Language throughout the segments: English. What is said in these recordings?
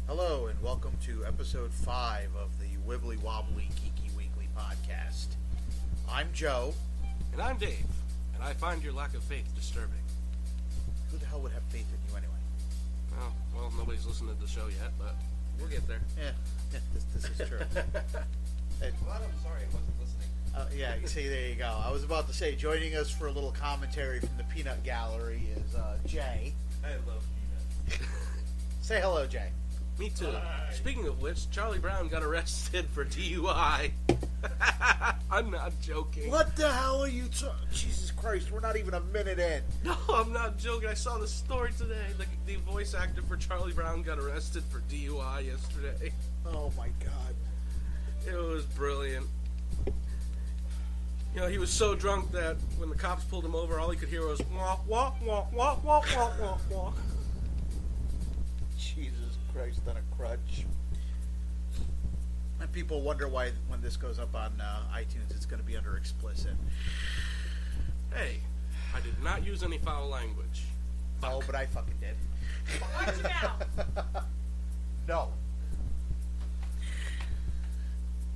Hello and welcome to episode 5 of the Wibbly Wobbly Geeky Weekly podcast. I'm Joe. And I'm Dave, and I find your lack of faith disturbing. Who the hell would have faith in you anyway? Oh, well, nobody's listened to the show yet, but we'll get there. Yeah, this is true. Well, I'm sorry I wasn't listening. Yeah, you see, there you go. I was about to say, joining us for a little commentary from the Peanut Gallery is Jay. I love peanuts. Say hello, Jay. Me too. Hi. Speaking of which, Charlie Brown got arrested for DUI. I'm not joking. What the hell are you Jesus Christ, we're not even a minute in. No, I'm not joking. I saw the story today. The voice actor for Charlie Brown got arrested for DUI yesterday. Oh my God. It was brilliant. You know, he was so drunk that when the cops pulled him over, all he could hear was wah, wah, wah, wah, wah, wah, wah, wah. Jesus Christ on a crutch. And people wonder why when this goes up on iTunes it's going to be under explicit. Hey, I did not use any foul language. Oh, but I fucking did. Watch your mouth. No.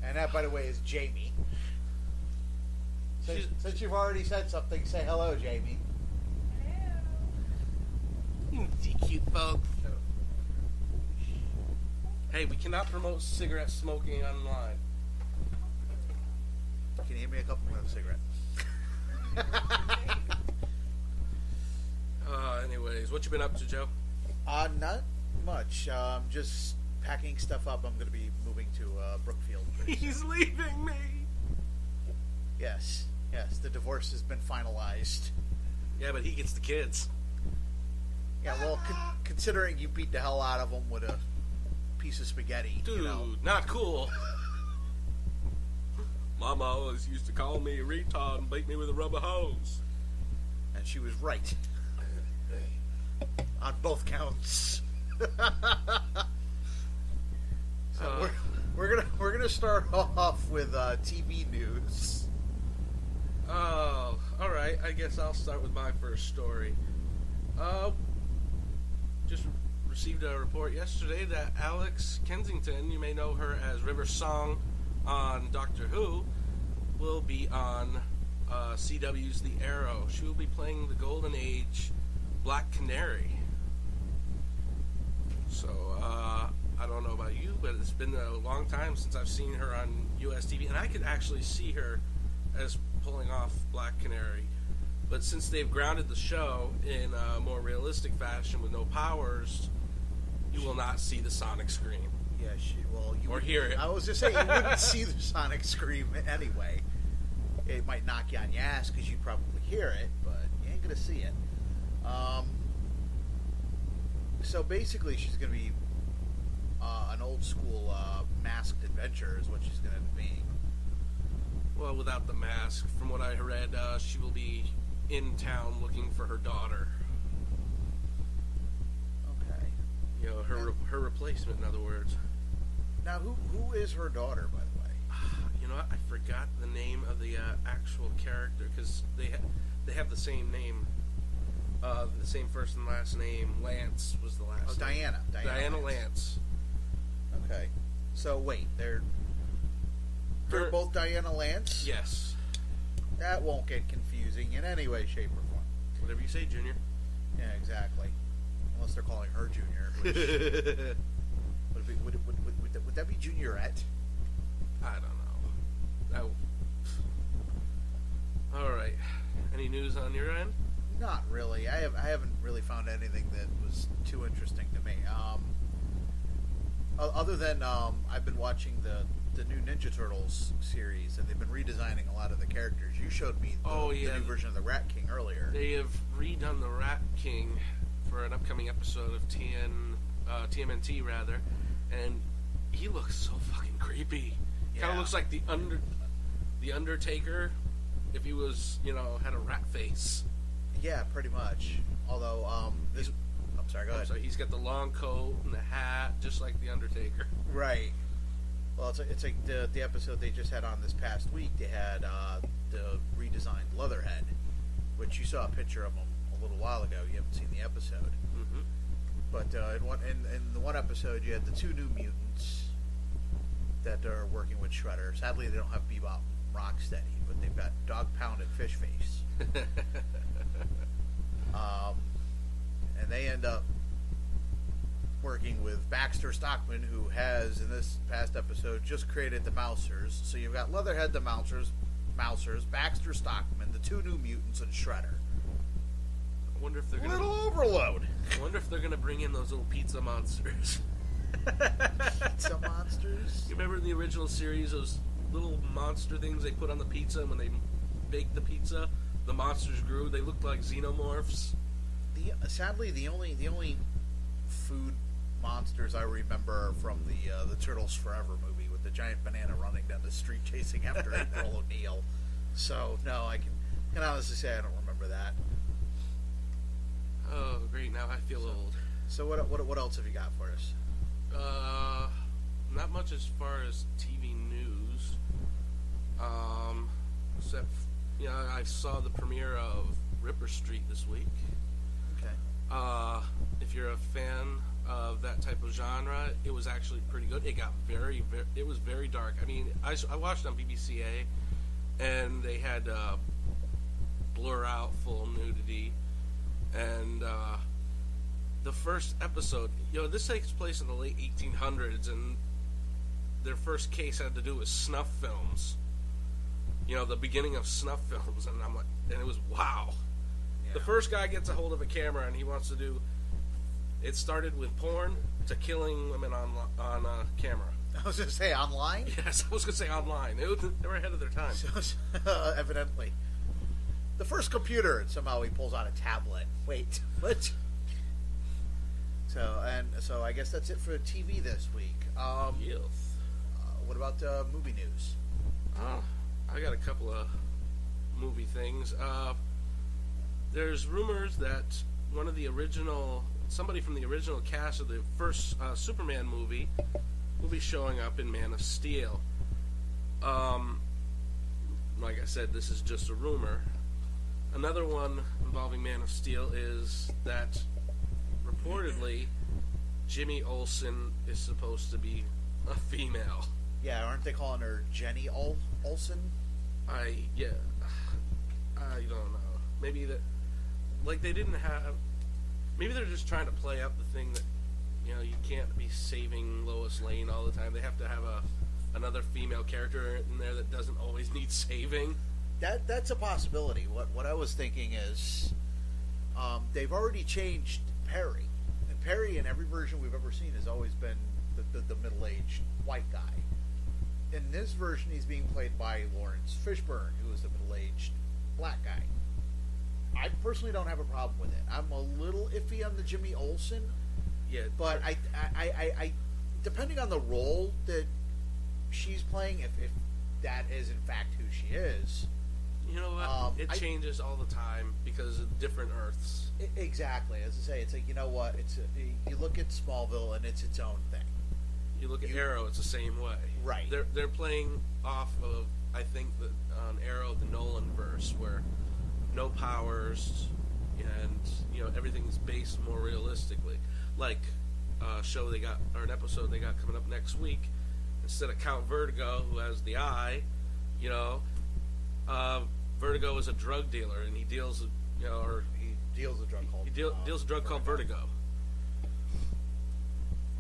And that, by the way, is Jamie. Since you've already said something, say hello, Jamie. You cute folks. Hey, we cannot promote cigarette smoking online. Can you give me a couple more of a cigarette? Anyways, what you been up to, Joe? Not much. Just packing stuff up. I'm going to be moving to Brookfield. He's leaving me. Yes, the divorce has been finalized. Yeah, but he gets the kids. Yeah, well, considering you beat the hell out of them with a piece of spaghetti, Dude, you know. not cool. Mama always used to call me a retard and beat me with a rubber hose. And she was right. On both counts. So we're gonna start off with TV news. Oh, alright, I guess I'll start with my first story. Just received a report yesterday that Alex Kensington, you may know her as River Song on Doctor Who, will be on CW's The Arrow. She will be playing the Golden Age Black Canary. So, I don't know about you, but it's been a long time since I've seen her on US TV, and I could actually see her as pulling off Black Canary. But since they've grounded the show in a more realistic fashion with no powers, you will not see the sonic scream. Yeah, Or hear it. I was just saying, you wouldn't see the sonic scream anyway. It might knock you on your ass because you probably hear it, but you ain't gonna see it. So basically, she's gonna be an old school masked adventure, is what she's gonna end up being. Well, without the mask, from what I read, she will be in town looking for her daughter. Okay. You know, her replacement, in other words. Now, who is her daughter, by the way? You know what? I forgot the name of the actual character because they have the same name, the same first and last name. Lance was the last. Oh, name. Diana Lance. Okay. So wait, they're both Diana Lance? Yes. That won't get confusing in any way, shape, or form. Whatever you say, Junior. Yeah, exactly. Unless they're calling her Junior. Which, would that be Juniorette? I don't know. All right. Any news on your end? Not really. I haven't really found anything that was too interesting to me. Other than I've been watching the new Ninja Turtles series, and they've been redesigning a lot of the characters. You showed me the new version of the Rat King earlier. They have redone the Rat King for an upcoming episode of TMNT, rather, and he looks so fucking creepy. Yeah. Kind of looks like the Undertaker if he was, had a rat face. Yeah, pretty much. Although, I'm sorry, go ahead. So he's got the long coat and the hat, just like the Undertaker. Right. Well, it's like the episode they just had on this past week. They had the redesigned Leatherhead, which you saw a picture of him a little while ago. You haven't seen the episode. Mm-hmm. But in the one episode, you had the 2 new mutants that are working with Shredder. Sadly, they don't have Bebop and Rocksteady, but they've got Dog Pound and Fish Face. And they end up working with Baxter Stockman, who has, in this past episode, just created the Mousers. So you've got Leatherhead the Mousers, Baxter Stockman, the 2 new mutants, and Shredder. I wonder if they're gonna overload. I wonder if they're gonna bring in those little pizza monsters. Pizza monsters? You remember in the original series those little monster things they put on the pizza, and when they baked the pizza, the monsters grew. They looked like xenomorphs. Sadly, the only food monsters I remember are from the Turtles Forever movie with the giant banana running down the street chasing after April O'Neil. So no, I can honestly say I don't remember that. Oh, great! Now I feel old. So what else have you got for us? Not much as far as TV news. Except, I saw the premiere of Ripper Street this week. Okay. If you're a fan of that type of genre, it was actually pretty good. It got it was very dark. I mean, I watched it on BBCA, and they had blur out full nudity, and the first episode, this takes place in the late 1800s, and their first case had to do with snuff films. The beginning of snuff films, and it was wow. Yeah. The first guy gets a hold of a camera, and he wants to do. It started with porn to killing women on camera. I was going to say online? Yes, I was going to say online. They were ahead of their time. Evidently. The first computer, and somehow he pulls out a tablet. Wait, what? So I guess that's it for TV this week. Yes. What about movie news? I got a couple of movie things. There's rumors that somebody from the original cast of the first Superman movie will be showing up in Man of Steel. Like I said, this is just a rumor. Another one involving Man of Steel is that reportedly Jimmy Olsen is supposed to be a female. Yeah, aren't they calling her Jenny Olsen? I don't know. Maybe that, they didn't have. Maybe they're just trying to play up the thing that, you can't be saving Lois Lane all the time. They have to have another female character in there that doesn't always need saving. That's a possibility. What I was thinking is, they've already changed Perry. And Perry, in every version we've ever seen, has always been the middle-aged white guy. In this version, he's being played by Lawrence Fishburne, who is the middle-aged black guy. I personally don't have a problem with it. I'm a little iffy on the Jimmy Olsen. Yeah, but I depending on the role that she's playing, if that is in fact who she is. You know what? It changes all the time because of different Earths. Exactly. As I say, it's like, you know what? You look at Smallville and it's its own thing. You look at Arrow, it's the same way. Right. They're playing off of, I think, on Arrow, the Nolan verse, where no powers and everything's based more realistically. Like an episode they got coming up next week. Instead of Count Vertigo, who has the eye, Vertigo is a drug dealer, and he deals, he deals a drug called deals a drug called Vertigo.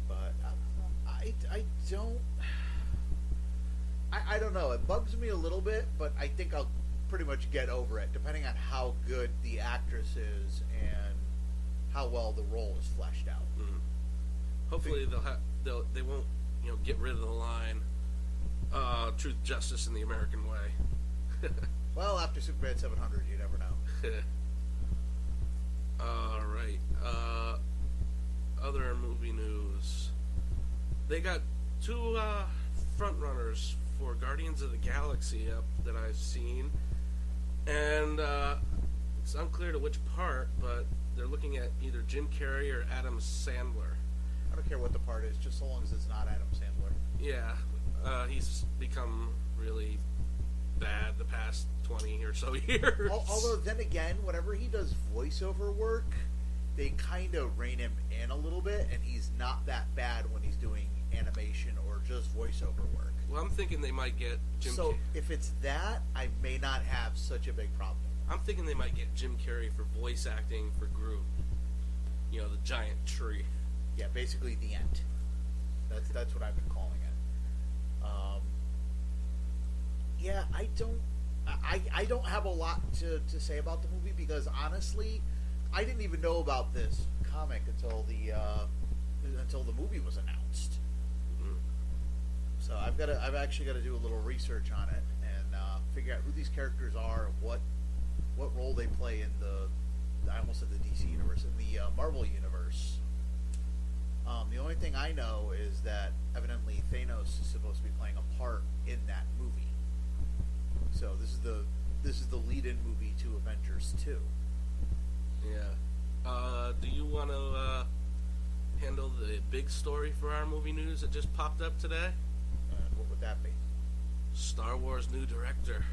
But I don't know. It bugs me a little bit, but I think I'll pretty much get over it, depending on how good the actress is and how well the role is fleshed out. Mm-hmm. Hopefully they won't get rid of the line truth, justice, and the American way. Well, after Superman 700, you never know. All right. Other movie news. They got 2 front runners for Guardians of the Galaxy up that I've seen, and it's unclear to which part, but they're looking at either Jim Carrey or Adam Sandler. I don't care what the part is, just so long as it's not Adam Sandler. Yeah, he's become really bad the past 20 or so years. Although then again, whenever he does voiceover work, they kind of rein him in a little bit, and he's not that bad when he's doing animation or just voiceover work. Well, I'm thinking they might get Jim. So if it's that, I may not have such a big problem. I'm thinking they might get Jim Carrey for voice acting for Groot. You know, the giant tree. Yeah, basically the end. That's what I've been calling it. Yeah, I don't have a lot to say about the movie because honestly, I didn't even know about this comic until the movie was announced. Mm-hmm. So I've actually got to do a little research on it and figure out who these characters are, what role they play in I almost said the DC universe, in the Marvel universe. The only thing I know is that evidently Thanos is supposed to be playing a part in that movie. So this is the lead-in movie to Avengers 2. Yeah. Do you want to handle the big story for our movie news that just popped up today? What would that be? Star Wars new director.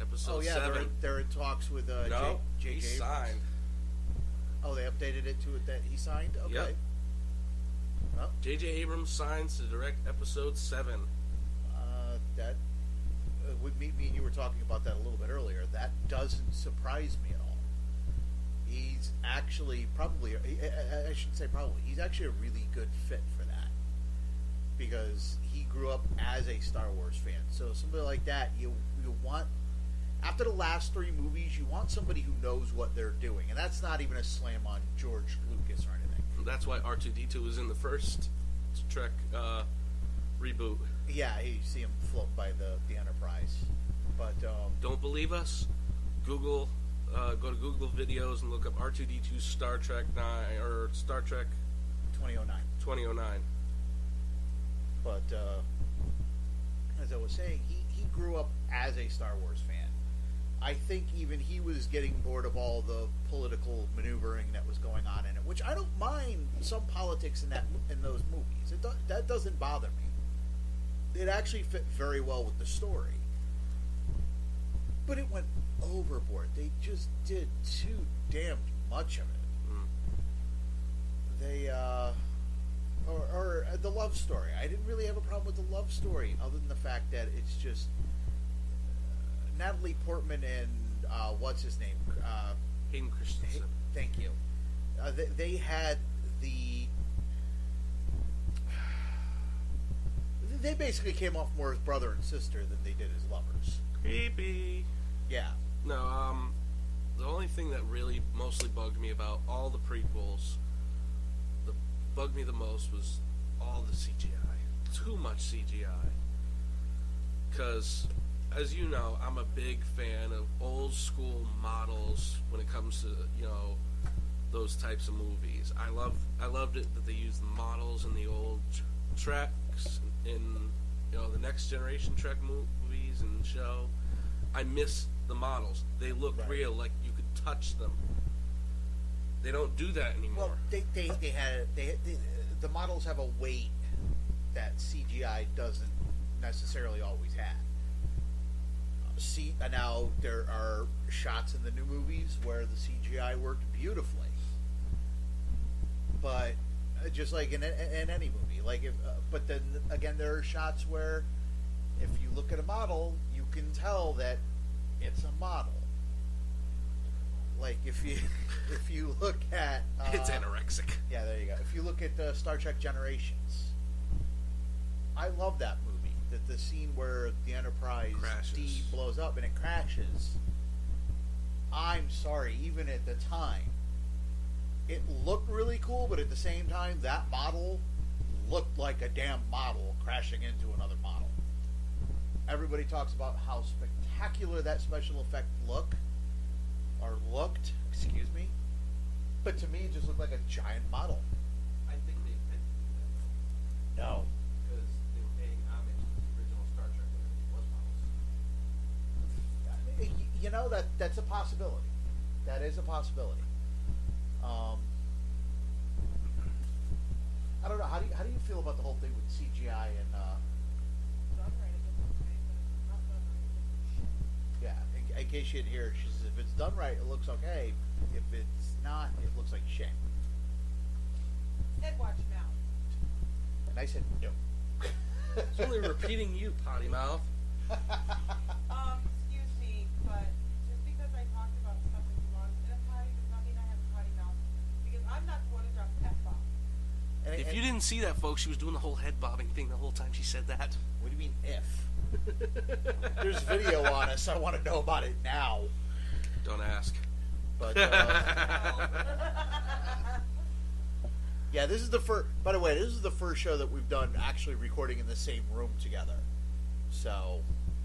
Episode 7. They're in talks with no, J.J. he signed. Oh, they updated it to it that he signed? Okay. Yep. Well, J.J. Abrams signs to direct Episode 7. That me and you were talking about that a little bit earlier. That doesn't surprise me at all. He's actually I shouldn't say probably. He's actually a really good fit for that because he grew up as a Star Wars fan. So somebody like that, you want. After the last 3 movies, you want somebody who knows what they're doing, and that's not even a slam on George Lucas or anything. That's why R2-D2 was in the first Trek reboot. Yeah, you see him float by the Enterprise. But don't believe us? Google, go to Google videos and look up R2-D2 Star Trek 9 or Star Trek 2009. 2009. But as I was saying, he grew up as a Star Wars fan. I think even he was getting bored of all the political maneuvering that was going on in it, which I don't mind some politics in those movies. That doesn't bother me. It actually fit very well with the story. But it went overboard. They just did too damn much of it. They or the love story. I didn't really have a problem with the love story, other than the fact that it's just Natalie Portman and what's his name? Hayden Christensen. Thank you. They had they basically came off more as brother and sister than they did as lovers. Creepy. Yeah. No, the only thing that really mostly bugged me about all the prequels, that bugged me the most was all the CGI. Too much CGI. Because, as you know, I'm a big fan of old school models when it comes to, those types of movies. I loved it that they used the models in the old Treks, in, the Next Generation Trek movies and show. I miss the models. They look real, like you could touch them. They don't do that anymore. Well, the models have a weight that CGI doesn't necessarily always have. Now there are shots in the new movies where the CGI worked beautifully, but just like in any movie, but then again, there are shots where if you look at a model, you can tell that it's a model. Like if you look at it's anorexic. Yeah, there you go. If you look at Star Trek Generations, I love that movie. The scene where the Enterprise D blows up and it crashes. I'm sorry, even at the time, it looked really cool, but at the same time, that model looked like a damn model crashing into another model. Everybody talks about how spectacular that special effect looked, excuse me, but to me, it just looked like a giant model. I think they meant to do that. No. Because they were paying homage to the original Star Trek when everything was models. That's a possibility. That is a possibility. I don't know. How do you feel about the whole thing with CGI and? Yeah. In case you didn't hear, she says if it's done right, it looks okay. If it's not, it looks looks like shit. Said watch now. And I said no. It's only repeating you, potty mouth. Excuse me, but just because I talked about stuff that's wrong in a potty does not mean I have a potty mouth. Because I'm not the one who dropped the F-bomb. If you didn't see that, folks, she was doing the whole head bobbing thing the whole time she said that. What do you mean if? There's video on us. I want to know about it now. Don't ask. But yeah, this is the first. By the way, this is the first show that we've done actually recording in the same room together. So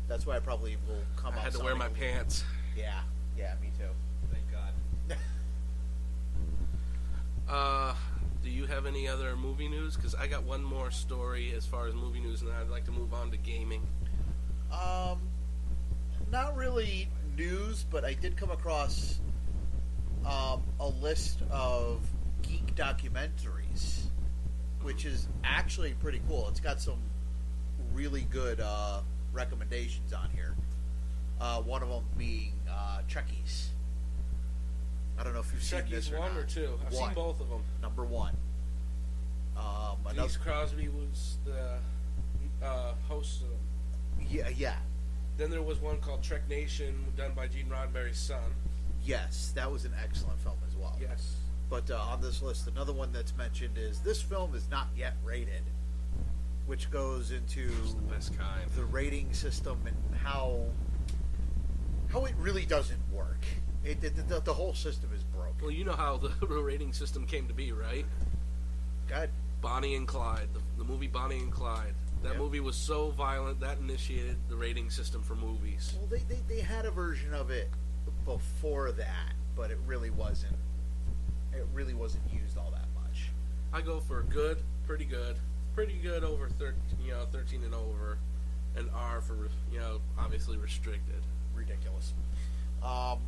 that's why I probably will come. I had to wear my pants. Yeah, me too. Thank God. Do you have any other movie news? Because I got one more story as far as movie news, and then I'd like to move on to gaming. Not really news, but I did come across a list of geek documentaries, which is actually pretty cool. It's got some really good recommendations on here. One of them being Chucky's. I don't know if you've seen this or 1 not. or 2? I've seen both of them. Number 1. Denise Crosby was the host of them. Yeah. Then there was one called Trek Nation, done by Gene Roddenberry's son. Yes, that was an excellent film as well. Yes. But on this list, another one that's mentioned is this film is not yet rated, which goes into It's the best kind. the rating system and how it really doesn't work. The whole system is broken. Well, you know how the rating system came to be, right? God, Bonnie and Clyde, the movie Bonnie and Clyde. That Yep. movie was so violent that initiated the rating system for movies. well, they had a version of it before that, but it really wasn't. It really wasn't used all that much. I go for good, pretty good over 13 and over, and R for obviously restricted. Ridiculous.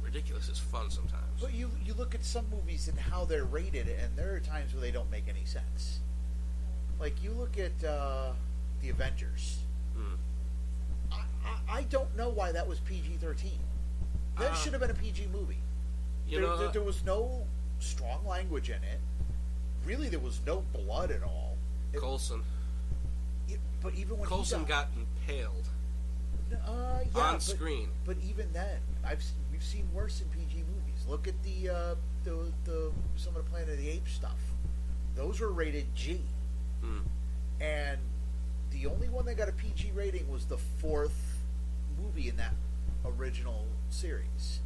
Ridiculous is fun sometimes. But you look at some movies and how they're rated, and there are times where they don't make any sense. Like you look at the Avengers. I don't know why that was PG-13. That should have been a PG movie. There was no strong language in it. Really, there was no blood at all. Coulson. But even when Coulson got impaled on screen. But even then, we've seen worse in PG movies. Look at the some of the Planet of the Apes stuff. Those were rated G. And the only one that got a PG rating was the 4th movie in that original series.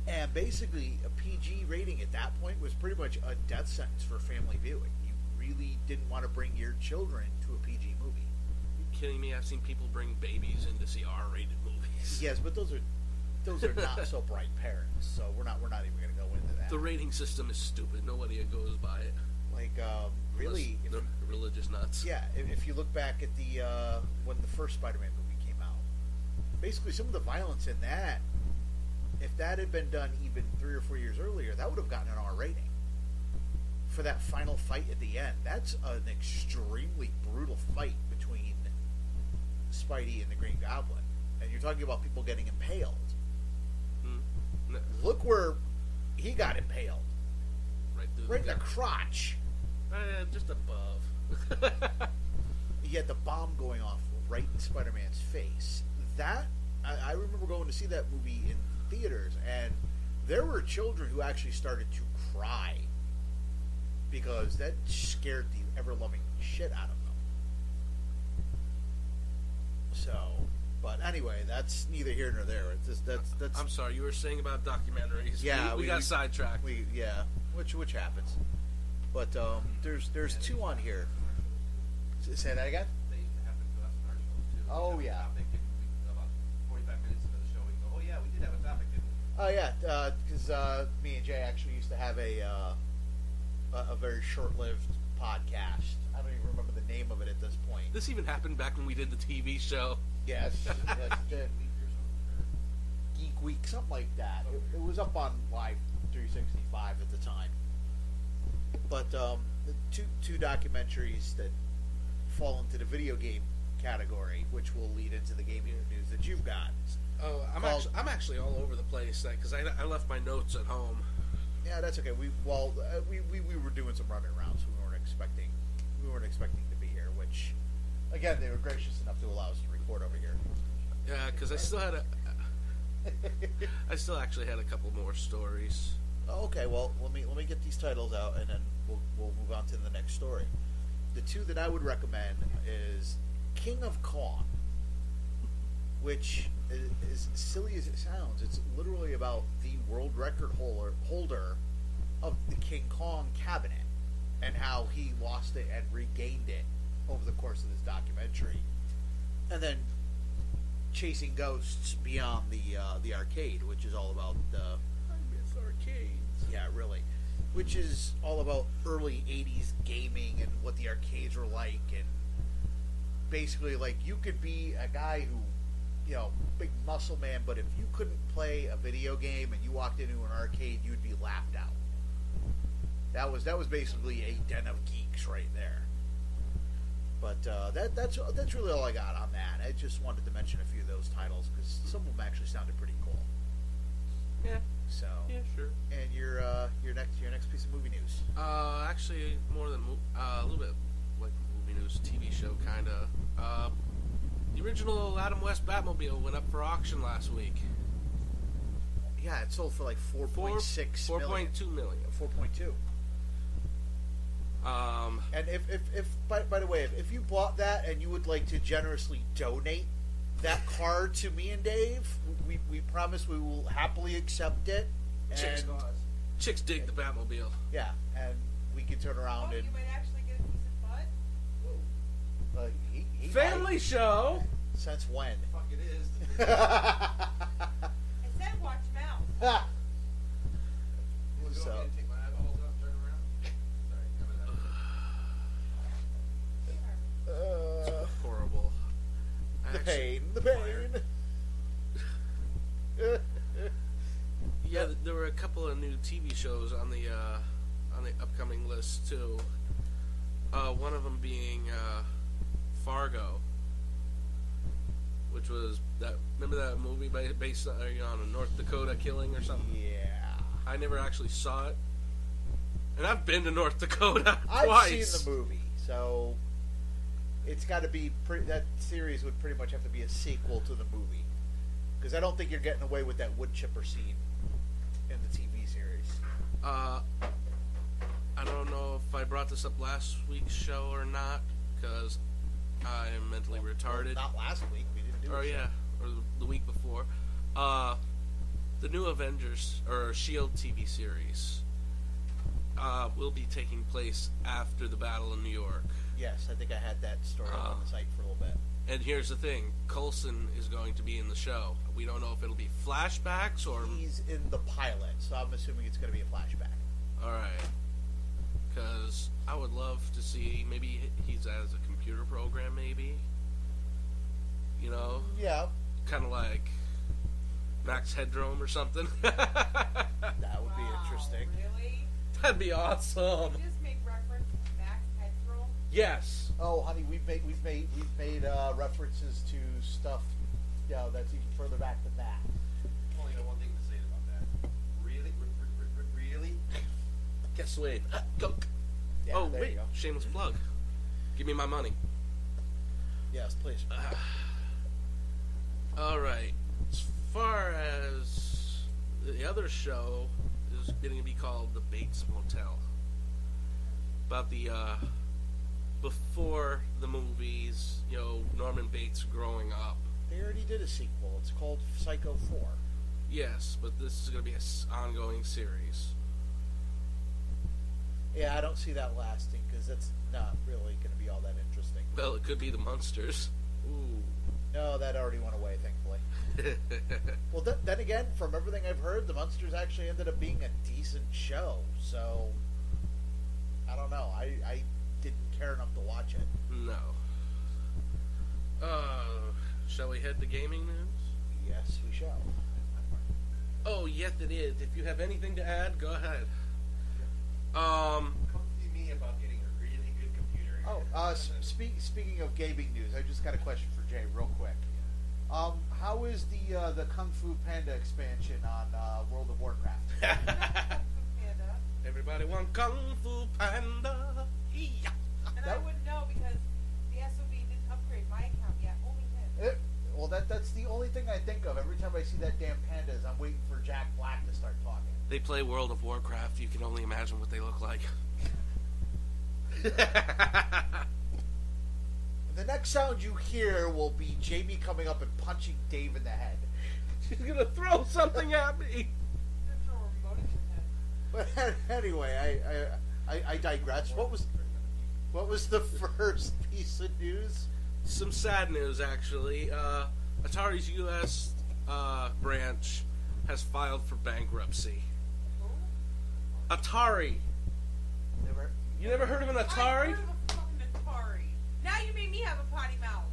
And basically, a PG rating at that point was pretty much a death sentence for family viewing. You really didn't want to bring your children to a PG movie. Are you kidding me? I've seen people bring babies in to see R-rated movies. Yes, but those are not so bright parents. So we're not even going to go into that. The rating system is stupid. Nobody goes by it. Like really, the religious nuts. Yeah, if you look back at the when the first Spider-Man movie came out, basically some of the violence in that, if that had been done even 3 or 4 years earlier, that would have gotten an R rating. For that final fight at the end, that's an extremely brutal fight between Spidey and the Green Goblin, and you're talking about people getting impaled. No. Look where he got impaled, right in the crotch. Just above. He had the bomb going off right in Spider-Man's face. That I remember going to see that movie in theaters, and there were children who actually started to cry because that scared the ever-loving shit out of them. So, but anyway, that's neither here nor there. It's just, that's. I'm sorry, you were saying about documentaries. Yeah, we got sidetracked. Which happens. But there's 2 on here. Say that again. They happen to us in our shows too. Oh, We have yeah. a topic, and about 45 minutes into the show, we go, "Oh yeah, we did have a topic, didn't we?" Oh yeah, because me and Jay actually used to have a very short-lived podcast. I don't even remember the name of it at this point. This even happened back when we did the TV show. Yes, it did. Geek Week, something like that. It was up on Live 365 at the time. But the two documentaries that fall into the video game category, which will lead into the gaming news that you've got. Oh, I'm actually all over the place because I left my notes at home. Yeah, that's okay. We were doing some running around, so we weren't expecting to be here. Which, again, they were gracious enough to allow us to record over here. Yeah, because I still actually had a couple more stories. Oh, okay, well, let me get these titles out, and then we'll move on to the next story. The two that I would recommend is King of Kong, which is as silly as it sounds. It's literally about the world record holder of the King Kong cabinet and how he lost it and regained it over the course of this documentary, and then chasing ghosts beyond the arcade, which is all about I miss arcades. yeah, really, which is all about early '80s gaming and what the arcades were like, and basically, like, you could be a guy who, you know, big muscle man, but if you couldn't play a video game and you walked into an arcade, you'd be laughed out. That was basically a den of geeks right there. But that's really all I got on that. I just wanted to mention a few of those titles because some of them actually sounded pretty cool. Yeah. So. Yeah, sure. And your next piece of movie news. Actually, more than a little bit like movie news, TV show kind of. The original Adam West Batmobile went up for auction last week. Yeah, it sold for like 4.6 million. 4.2 million. 4.2. And if by the way, if you bought that and you would like to generously donate that car to me and Dave, we promise we will happily accept it. And Chicks dig the Batmobile. yeah, and we can turn around Oh, and you might actually get a piece of butt. he Family show. Since when? Fuck it is. I said watch mouth. You want to go ahead and take my eyeballs out and turn around? Sorry, It's horrible. The Actually, pain. yeah, there were a couple of new TV shows on the upcoming list too. One of them being Fargo, which was that. Remember that movie based on a North Dakota killing or something? Yeah. I never actually saw it, and I've been to North Dakota I've twice. seen the movie, so it's got to be that series would pretty much have to be a sequel to the movie, because I don't think you're getting away with that wood chipper scene in the TV series. I don't know if I brought this up last week's show or not, because I am mentally retarded. Not last week. We didn't do it. Oh yeah, or the week before. The new Avengers or S.H.I.E.L.D. TV series will be taking place after the battle in New York. Yes, I think I had that story on the site for a little bit. And here's the thing: Coulson is going to be in the show. We don't know if it'll be flashbacks or. He's in the pilot, so I'm assuming it's going to be a flashback. All right, because I would love to see maybe he's as a computer program, maybe. You know, Yeah, kind of like Max Headroom or something. that would be interesting. Really? That'd be awesome. Did you just make reference to Max Headroom? Yes. Oh, honey, we've made references to stuff, that's even further back than that. only got one thing to say about that. Really? Really? Guess what? Coke. Yeah, Oh there wait, you go. shameless plug. Give me my money. Yes, please. All right. As far as the other show is going to be called The Bates Motel. About the before the movies, Norman Bates growing up. They already did a sequel. It's called Psycho 4. Yes, but this is going to be an ongoing series. Yeah, I don't see that lasting because that's not really going to be all that interesting. Well, it could be the Munsters. Ooh. No, that already went away, thankfully. Well, then again, from everything I've heard, the Munsters actually ended up being a decent show. So, I don't know. I didn't care enough to watch it. No. Shall we head to gaming news? Yes, we shall. Oh, yes, it is. If you have anything to add, go ahead. Come see me about getting a really good computer. Oh, speaking of gaming news, I just got a question for Jay, real quick. How is the Kung Fu Panda expansion on World of Warcraft? Not Kung Fu Panda. Kung Fu Panda. Yeah. And I wouldn't know because the SOB didn't upgrade my account yet. Only him. Well, that's the only thing I think of every time I see that damn panda. Is I'm waiting for Jack Black to start talking. They play World of Warcraft. You can only imagine what they look like. The next sound you hear will be Jamie coming up and punching Dave in the head. She's gonna throw something at me. Throw a remote at your head. But anyway, I digress. What was the first piece of news? Some sad news, actually. Atari's U.S. Branch has filed for bankruptcy. Atari. Never. You never heard of an I Atari? heard of a fucking Atari. Now you made me have a potty mouth.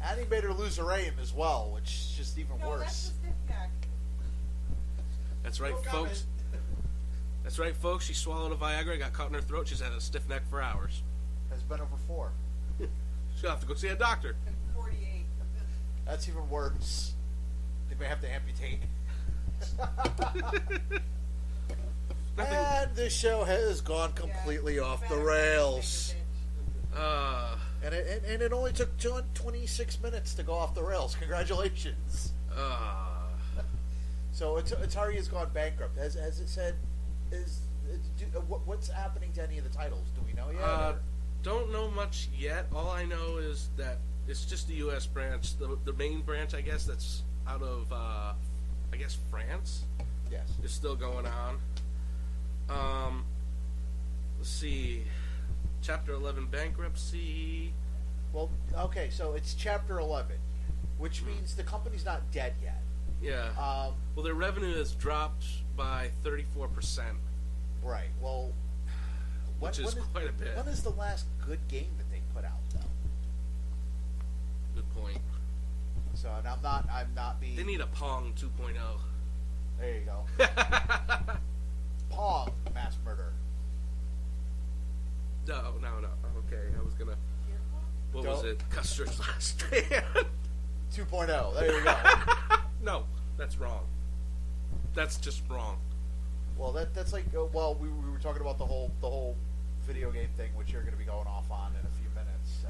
And he made her lose her aim as well, which is just even No, that's worse. the stiff neck. That's right, folks. That's right, folks. She swallowed a Viagra, got caught in her throat. She's had a stiff neck for hours. Has been over 4. She'll have to go see a doctor. And 48. That's even worse. They may have to amputate. Nothing. And the show has gone completely off the rails. And it only took 26 minutes to go off the rails. Congratulations. So Atari has gone bankrupt. As it said, what's happening to any of the titles? Do we know yet? Don't know much yet. All I know is that it's just the U.S. branch. The main branch, I guess, that's out of, I guess, France. Yes. Is still going on. Let's see. Chapter 11 bankruptcy. Well, okay, so it's Chapter 11, which means the company's not dead yet. Yeah. Well, their revenue has dropped by 34%. Right. Well, Which is quite a bit. When is the last good game that they put out, though? Good point. So, and I'm not being. They need a Pong 2.0. There you go. Pong mass murder. No. Okay, I was gonna. What was Don't. it? Custer's Last Stand. 2.0. There you go. No, that's wrong. That's just wrong. Well, that's like we were talking about the whole video game thing, which you're going to be going off on in a few minutes. So,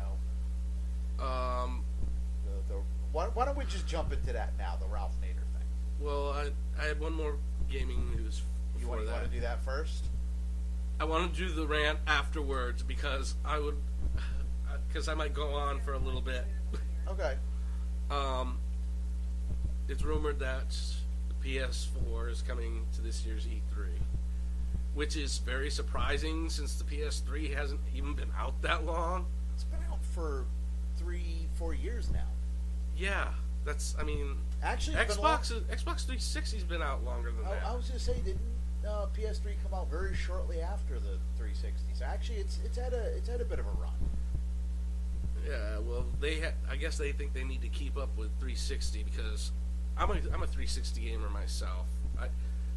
why don't we just jump into that now? The Ralph Nader thing. Well, I had one more gaming news You before want that. to do that first? I want to do the rant afterwards because I might go on for a little bit. Okay. It's rumored that the PS4 is coming to this year's E3, which is very surprising since the PS3 hasn't even been out that long. It's been out for 3-4 years now. Yeah, Actually, it's been Xbox 360's been out longer than that. I was going to say, didn't PS3 come out very shortly after the 360? So actually, it's had a bit of a run. Yeah, well, I guess they think they need to keep up with 360 because I'm a 360 gamer myself.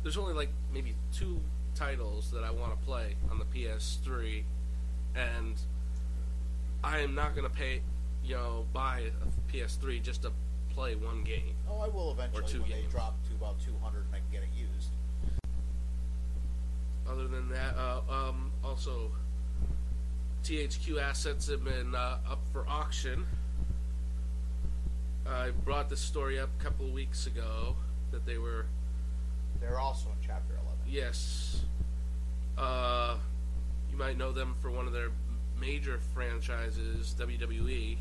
There's only like maybe 2 titles that I want to play on the PS3, and I am not going to buy a PS3 just to play one game. Oh, I will eventually Or 2 when games. they drop to about 200 and I can get it used. Other than that, also THQ assets have been up for auction. I brought this story up a couple of weeks ago that They're also in Chapter 11. Yes. You might know them for one of their major franchises, WWE.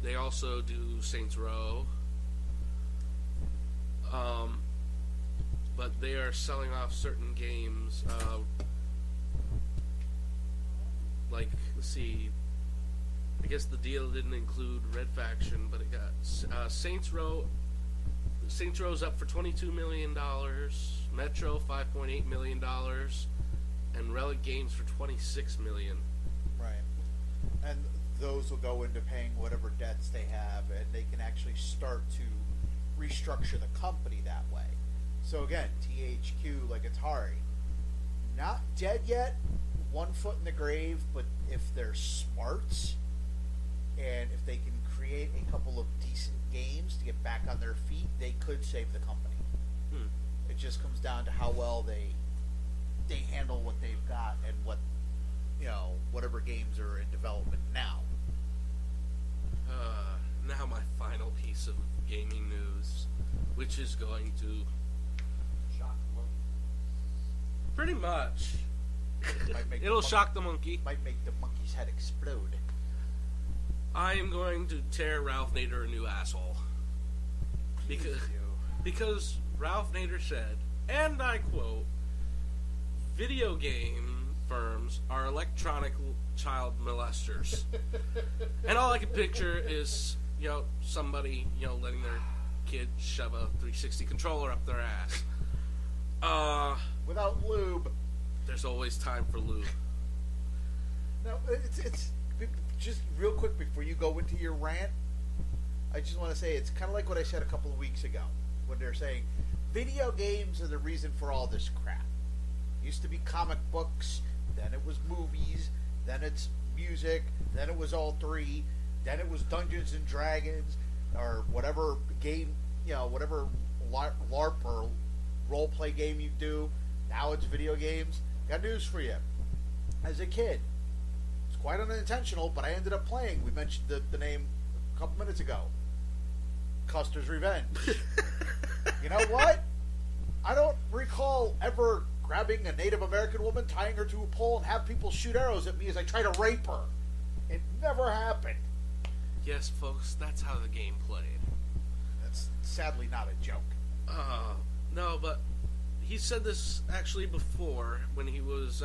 They also do Saints Row. But they are selling off certain games. Like, let's see. I guess the deal didn't include Red Faction, but it got Saints Row. Saints Row's up for $22 million. Metro $5.8 million, and Relic Games for $26 million. Right. And those will go into paying whatever debts they have, and they can actually start to restructure the company that way. So again, THQ, like Atari, not dead yet, one foot in the grave, but if they're smart, and if they can create a couple of decent games to get back on their feet, they could save the company. It just comes down down to how well they handle what they've got and what, whatever games are in development now. Now my final piece of gaming news, which is going to Shock the monkey. pretty much Might make it'll the shock the monkey. Might make the monkey's head explode. I am going to tear Ralph Nader a new asshole because Ralph Nader said, and I quote, "Video game firms are electronic child molesters." And all I can picture is, somebody, letting their kid shove a 360 controller up their ass. Without lube. There's always time for lube. No, it's just real quick before you go into your rant. I just want to say it's kind of like what I said a couple of weeks ago when they're saying video games are the reason for all this crap. It used to be comic books, then it was movies, then it's music, then it was all three, then it was Dungeons and Dragons, or whatever game, whatever LARP or role play game you do. Now it's video games. Got news for you. As a kid, it's quite unintentional, but I ended up playing. We mentioned the name a couple minutes ago. Custer's Revenge. You know what? I don't recall ever grabbing a Native American woman, tying her to a pole, and have people shoot arrows at me as I try to rape her. It never happened. Yes, folks, that's how the game played. That's sadly not a joke. No, but he said this actually before when he was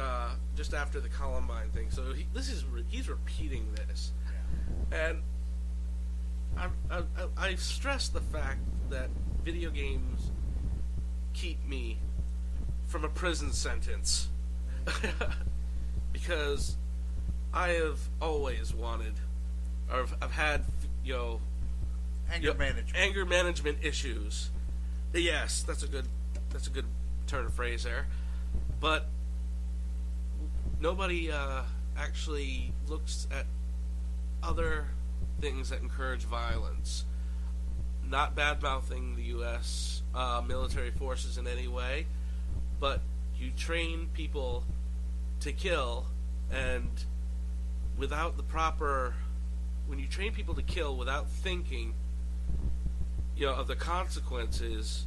just after the Columbine thing. So he's repeating this, and I stress the fact that video games keep me from a prison sentence because I have always wanted, or I've had, anger management issues. Yes, that's a good turn of phrase there. But nobody actually looks at other things that encourage violence. Not bad-mouthing the U.S. Military forces in any way, but you train people to kill, and without the proper... When you train people to kill without thinking, of the consequences,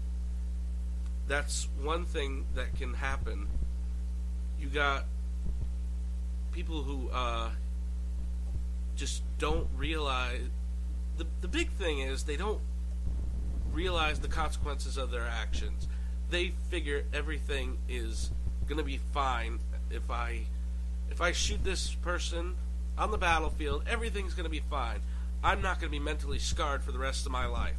that's one thing that can happen. You got people who just don't realize... The big thing is they don't realize the consequences of their actions. They figure everything is going to be fine. If I shoot this person on the battlefield, everything's going to be fine. I'm not going to be mentally scarred for the rest of my life.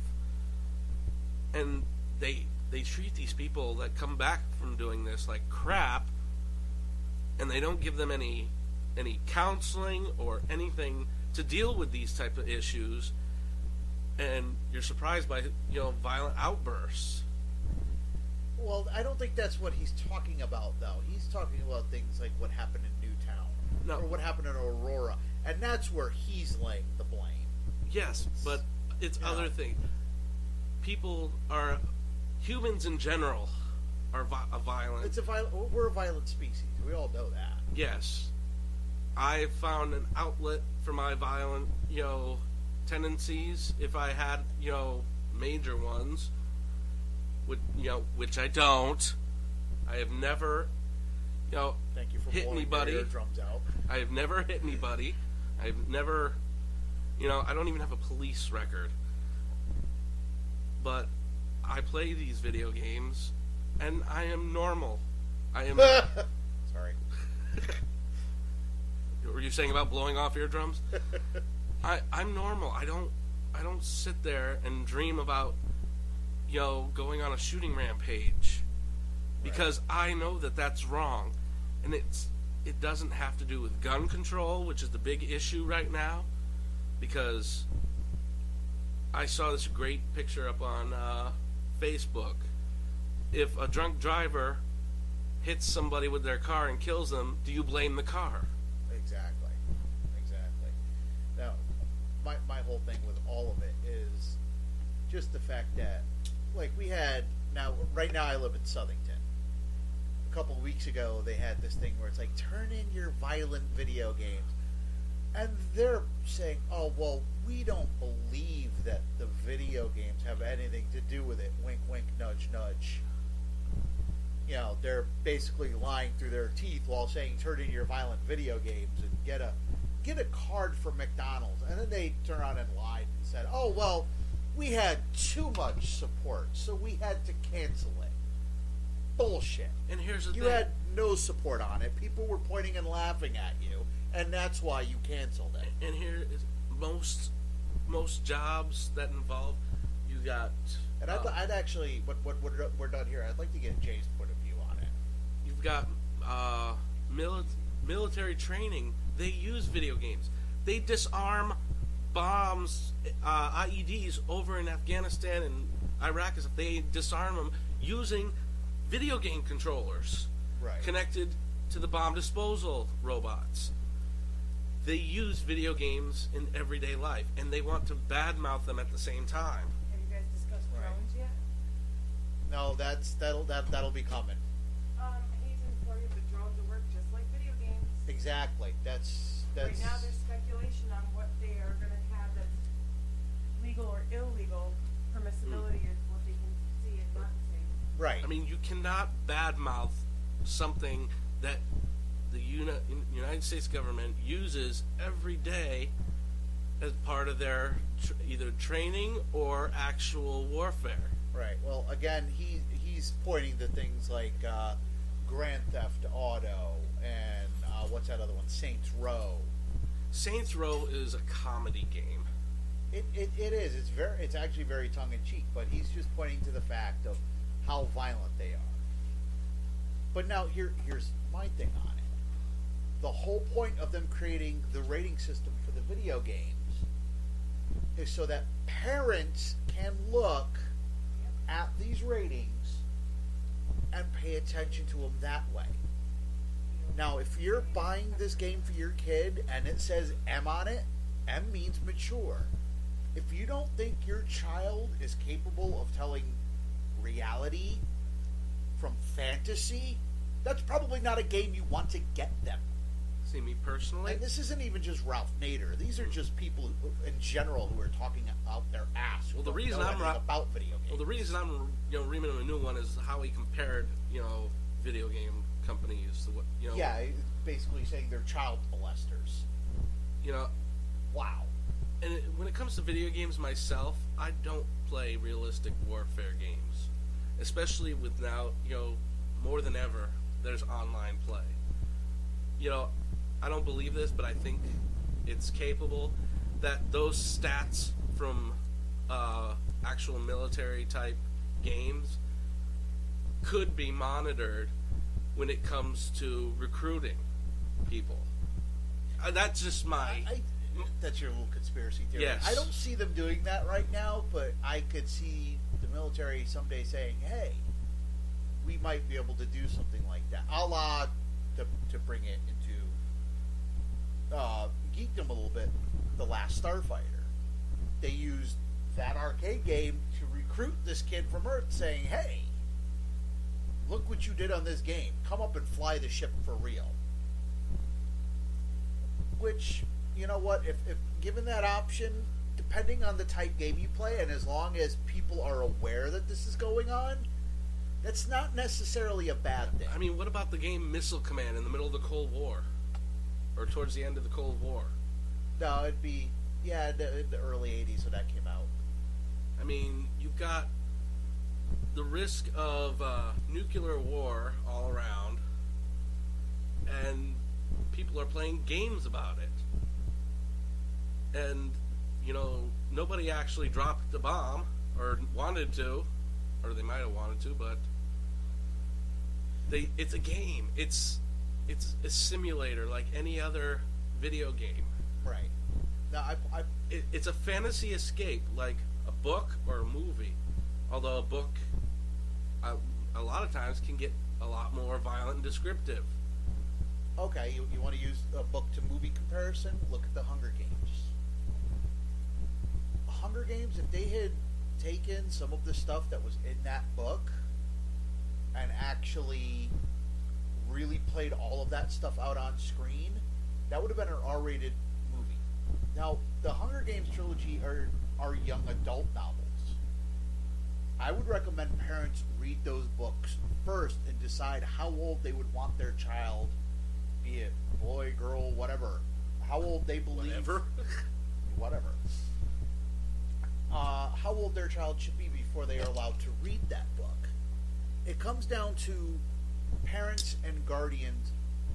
And they treat these people that come back from doing this like crap, and they don't give them any counseling or anything to deal with these type of issues. And you're surprised by violent outbursts. Well, I don't think that's what he's talking about, though. He's talking about things like what happened in Newtown, or what happened in Aurora, and that's where he's laying the blame. Yes, but it's other things. People are humans in general are violent. We're a violent species. We all know that. Yes, I found an outlet for my violent, tendencies. If I had, major ones, which I don't. I have never, Thank you for hit blowing anybody. your eardrums out. I have never hit anybody. I've never, I don't even have a police record. But I play these video games, and I am normal. I am. Sorry. What were you saying about blowing off eardrums? I'm normal. I don't sit there and dream about, going on a shooting rampage, because I know that that's wrong, and it doesn't have to do with gun control, which is the big issue right now, because I saw this great picture up on Facebook. If a drunk driver hits somebody with their car and kills them, do you blame the car? Exactly. Now, my whole thing with all of it is just the fact that, like, right now I live in Southington, a couple of weeks ago they had this thing where it's like, turn in your violent video games. And they're saying, oh, well, we don't believe that the video games have anything to do with it. Wink, wink, nudge, nudge. You know, they're basically lying through their teeth while saying, turn in your violent video games and get a card from McDonald's. And then they turn around and lied and said, oh, well, we had too much support, so we had to cancel it. Bullshit. And here's the thing. You had no support on it. People were pointing and laughing at you, and that's why you canceled it. And here is most jobs that involve you got. And I'd actually, what we're done here, I'd like to get Jay's point of view on it. You've got military training. They use video games. They disarm bombs, IEDs over in Afghanistan and Iraq. If they disarm them using video game controllers connected to the bomb disposal robots. They use video games in everyday life, and they want to badmouth them at the same time. Have you guys discussed drones yet? No, that'll be coming. He's informed the drones will work just like video games. Exactly. That's Right now there's speculation on what they are going to have that's legal or illegal. Permissibility is what they can see and not see. right. I mean, you cannot badmouth something that the United States government uses every day as part of their either training or actual warfare. Right. Well, again, he's pointing to things like Grand Theft Auto and what's that other one? Saints Row. Saints Row is a comedy game. It is. It's actually very tongue in cheek, but he's just pointing to the fact of how violent they are. But now here's my thing on it. The whole point of them creating the rating system for the video games is so that parents can look at these ratings and pay attention to them that way. Now, if you're buying this game for your kid and it says M on it, M means mature. If you don't think your child is capable of telling reality from fantasy, that's probably not a game you want to get them. See, me personally, And this isn't even just Ralph Nader. These are just people in general who are talking out their ass. Well, the who reason know I'm anything about video games. well, the reason I'm reaming a new one is how he compared video game companies to what Yeah, it's basically saying they're child molesters. Wow. And when it comes to video games myself, I don't play realistic warfare games, especially with now more than ever there's online play. I don't believe this, but I think it's capable that those stats from actual military type games could be monitored when it comes to recruiting people. That's just my... That's your little conspiracy theory. Yes. I don't see them doing that right now, but I could see the military someday saying, hey, we might be able to do something like that. A la, to bring it into geekdom a little bit, The Last Starfighter. They used that arcade game to recruit this kid from Earth saying, hey, look what you did on this game. Come up and fly the ship for real. Which, you know what, if given that option, depending on the type game you play, and as long as people are aware that this is going on, that's not necessarily a bad thing. I mean, what about the game Missile Command in the middle of the Cold War? Or towards the end of the Cold War? No, it'd be, the early 80s when that came out. I mean, you've got the risk of nuclear war all around, and people are playing games about it. And, nobody actually dropped the bomb, or wanted to, or they might have wanted to, but it's a game. It's a simulator like any other video game. Right. Now, It's a fantasy escape like a book or a movie. Although a book, a lot of times, can get a lot more violent and descriptive. okay, you want to use a book to movie comparison? Look at the Hunger Games. Hunger Games, if they had taken some of the stuff that was in that book and actually really played all of that stuff out on screen, that would have been an R-rated movie. Now, the Hunger Games trilogy are young adult novels. I would recommend parents read those books first and decide how old they would want their child, be it boy, girl, whatever, how old they believe, whatever, how old their child should be before they are allowed to read that book. It comes down to parents and guardians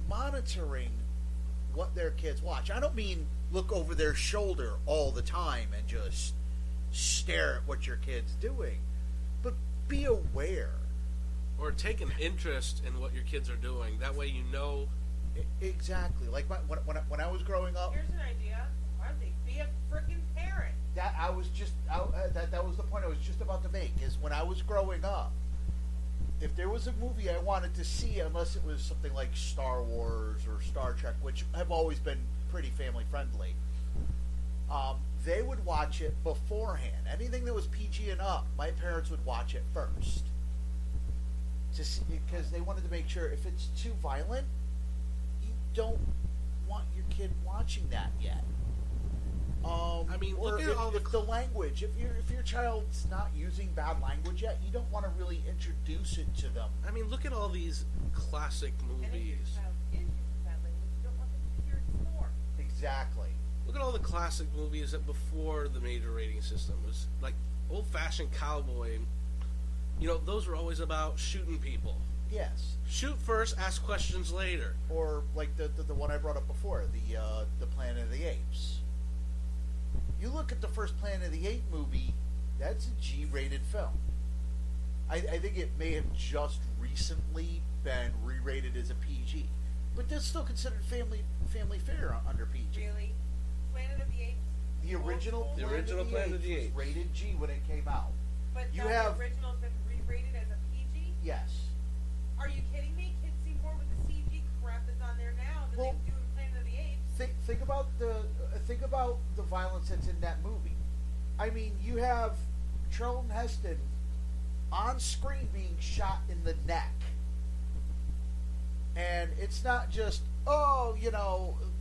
monitoring what their kids watch. I don't mean look over their shoulder all the time and just stare at what your kid's doing, but be aware. Or take an interest in what your kids are doing. That way you know. Exactly. Like when I was growing up. Here's an idea. Why don't they be a freaking parent? That was the point I was just about to make. Is when I was growing up, if there was a movie I wanted to see, unless it was something like Star Wars or Star Trek, which have always been pretty family friendly, they would watch it beforehand. Anything that was PG and up, my parents would watch it first, because they wanted to make sure if it's too violent, you don't want your kid watching that yet. I mean, or look at all if the language. If your child's not using bad language yet, you don't want to really introduce it to them. I mean, look at all these classic And if your movies. child is using that language, you don't want them to hear it more. Exactly. Look at all the classic movies that before the major rating system was like old-fashioned cowboy. You know, those were always about shooting people. Yes. Shoot first, ask questions later. Or like the one I brought up before, the Planet of the Apes. You look at the first Planet of the Apes movie, that's a G-rated film. I think it may have just recently been re-rated as a PG, but that's still considered family fare under PG. Really? Planet of the Apes? The original The Planet original of the Planet of Apes the was Apes. rated G when it came out. But You now have- the original's been re-rated as a PG? Yes. Are you kidding me? Kids see more with the CG crap that's on there now than Well, they do in Planet of the Apes. Think about the violence that's in that movie. I mean, you have Charlton Heston on screen being shot in the neck, and it's not just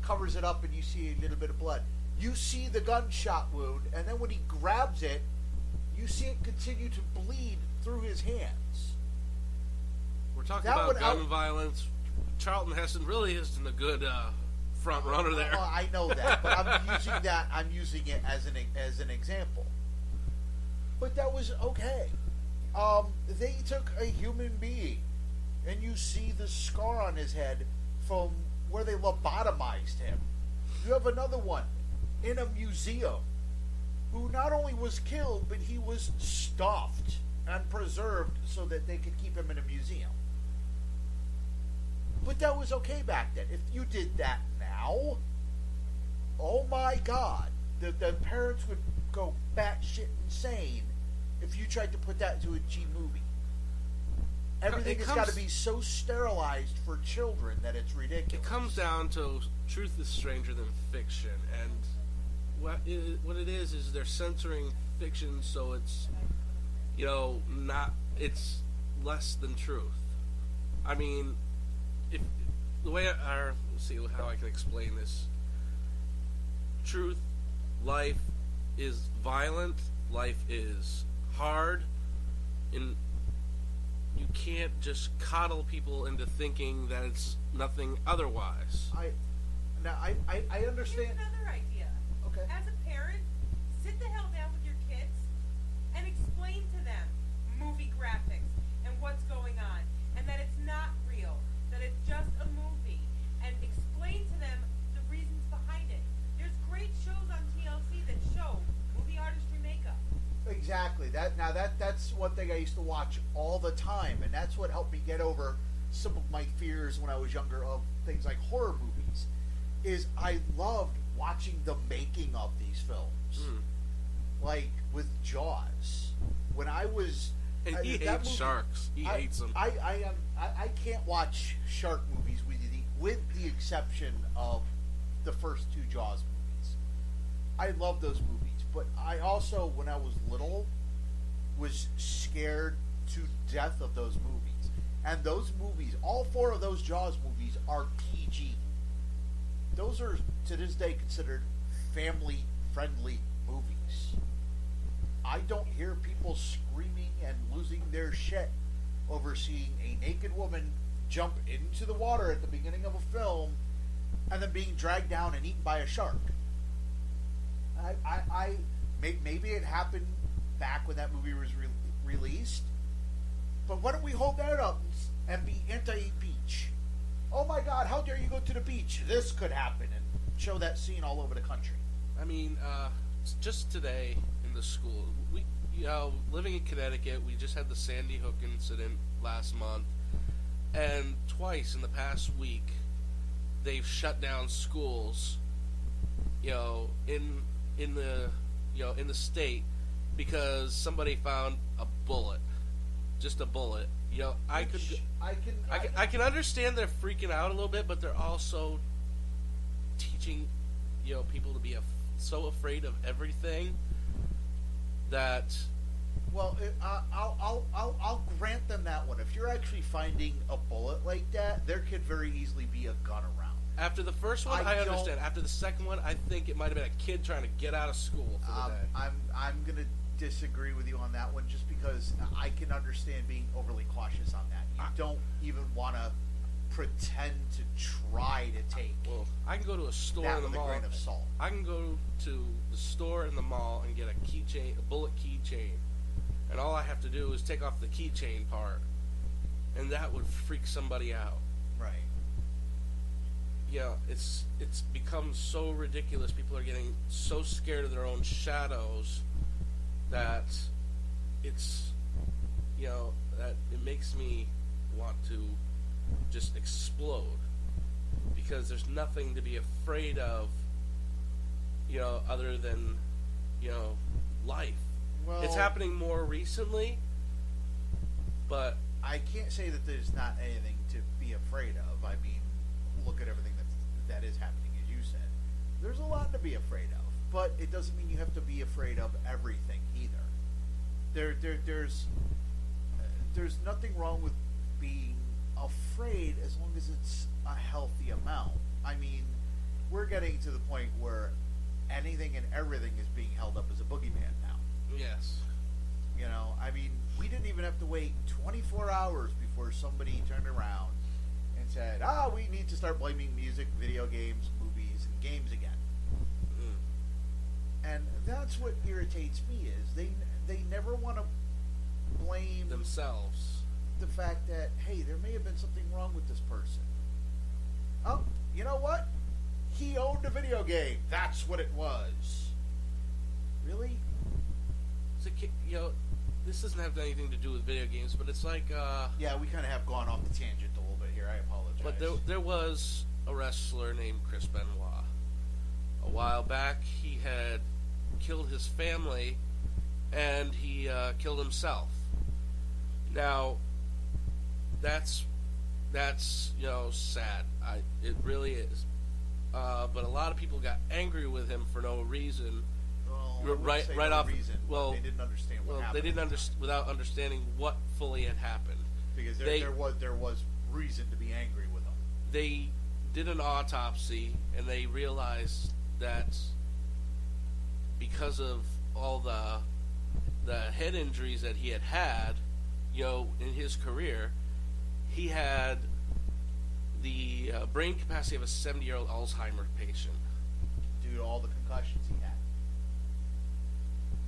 covers it up and you see a little bit of blood. You see the gunshot wound, and then when he grabs it, you see it continue to bleed through his hands. We're talking That about would gun out- violence. Charlton Heston really isn't a good front runner there. Well, I know that, but I'm using it as an example. But that was okay. They took a human being, and you see the scar on his head from where they lobotomized him. You have another one in a museum who not only was killed, but he was stuffed and preserved so that they could keep him in a museum. But that was okay back then. If you did that now, oh my God, the parents would go batshit insane if you tried to put that into a G movie. Everything has got to be so sterilized for children that it's ridiculous. It comes down to truth is stranger than fiction, and what it is they're censoring fiction so it's it's less than truth. I mean, if the way let's see how I can explain this. Truth, life is violent, life is hard, and you can't just coddle people into thinking that it's nothing otherwise. I understand. Here's another idea. Okay. As a parent, sit the hell down with your kids and explain to them movie graphics and what's going on, and that it's not real, that it's just a movie, and explain to them the reasons behind it. There's great shows on TLC that show movie artistry makeup. Exactly. That's one thing I used to watch all the time, and that's what helped me get over some of my fears when I was younger of things like horror movies. Is I loved watching the making of these films, like with Jaws. When I was, And he that hates movie- sharks. He hates them. I can't watch shark movies with the exception of the first two Jaws movies. I love those movies, but I also, when I was little, was scared to death of those movies. And those movies, all 4 of those Jaws movies are PG. Those are, to this day, considered family-friendly movies. I don't hear people screaming and losing their shit over seeing a naked woman jump into the water at the beginning of a film and then being dragged down and eaten by a shark. Maybe it happened back when that movie was released, but why don't we hold that up and be anti-beach? Oh my God, how dare you go to the beach? This could happen, and show that scene all over the country. I mean, just today in the school, we, living in Connecticut, we just had the Sandy Hook incident last month, and twice in the past week, they've shut down schools, in the state because somebody found a bullet, just a bullet. I can understand they're freaking out a little bit, but they're also teaching, people to be so afraid of everything that. Well, I'll grant them that one. If you're actually finding a bullet like that, there could very easily be a gun around. After the first one, I understand. After the second one, I think it might have been a kid trying to get out of school for the day. I'm gonna disagree with you on that one, just because I can understand being overly cautious on that. You don't even want to pretend to try to take. Well, I can go to a store in the mall. With a grain of salt. I can go to the store in the mall and get a keychain, a bullet keychain, and all I have to do is take off the keychain part, and that would freak somebody out. Right. It's become so ridiculous. People are getting so scared of their own shadows that it's, that it makes me want to just explode, because there's nothing to be afraid of, other than, life. Well, it's happening more recently, but I can't say that there's not anything to be afraid of. I mean, look at everything that is happening, as you said. There's a lot to be afraid of, but it doesn't mean you have to be afraid of everything either. There's nothing wrong with being afraid as long as it's a healthy amount. I mean, we're getting to the point where anything and everything is being held up as a boogeyman now. yes. I mean, we didn't even have to wait 24 hours before somebody turned around and said, we need to start blaming music, video games, movies, and games again. And that's what irritates me, is they never want to blame Themselves. the fact that, hey, there may have been something wrong with this person. Oh, you know what? He owned a video game. That's what it was. Really? It's this doesn't have anything to do with video games, but it's like, Yeah, we kind of have gone off the tangent a little bit here. I apologize. but there was a wrestler named Chris Benoit. A while back, he had killed his family, and he killed himself. Now, that's sad. It really is. But a lot of people got angry with him for no reason. Well, right off. Reason, well, they didn't understand what happened. They didn't without understanding what fully had happened. Because there was reason to be angry with them. They did an autopsy, and they realized that because of all the head injuries that he had, in his career, he had the brain capacity of a 70-year-old Alzheimer's patient. Due to all the concussions he had.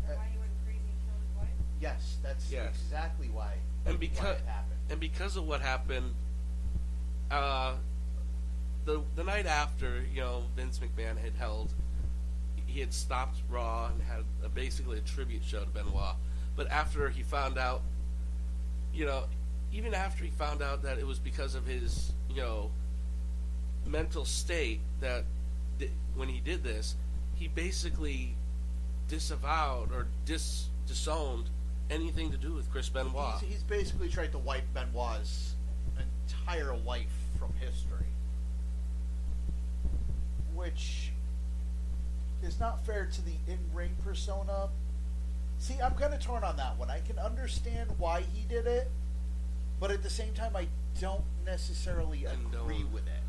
Why he went crazy and killed his wife? Yes, that's exactly why. And why it happened. And because of what happened, the night after, Vince McMahon he had stopped Raw and had basically a tribute show to Benoit. But after he found out, even after he found out that it was because of his, mental state that when he did this, he basically disavowed or disowned anything to do with Chris Benoit. He's basically tried to wipe Benoit's entire life from history, which is not fair to the in-ring persona. See, I'm kind of torn on that one. I can understand why he did it, But at the same time, I don't necessarily agree with it.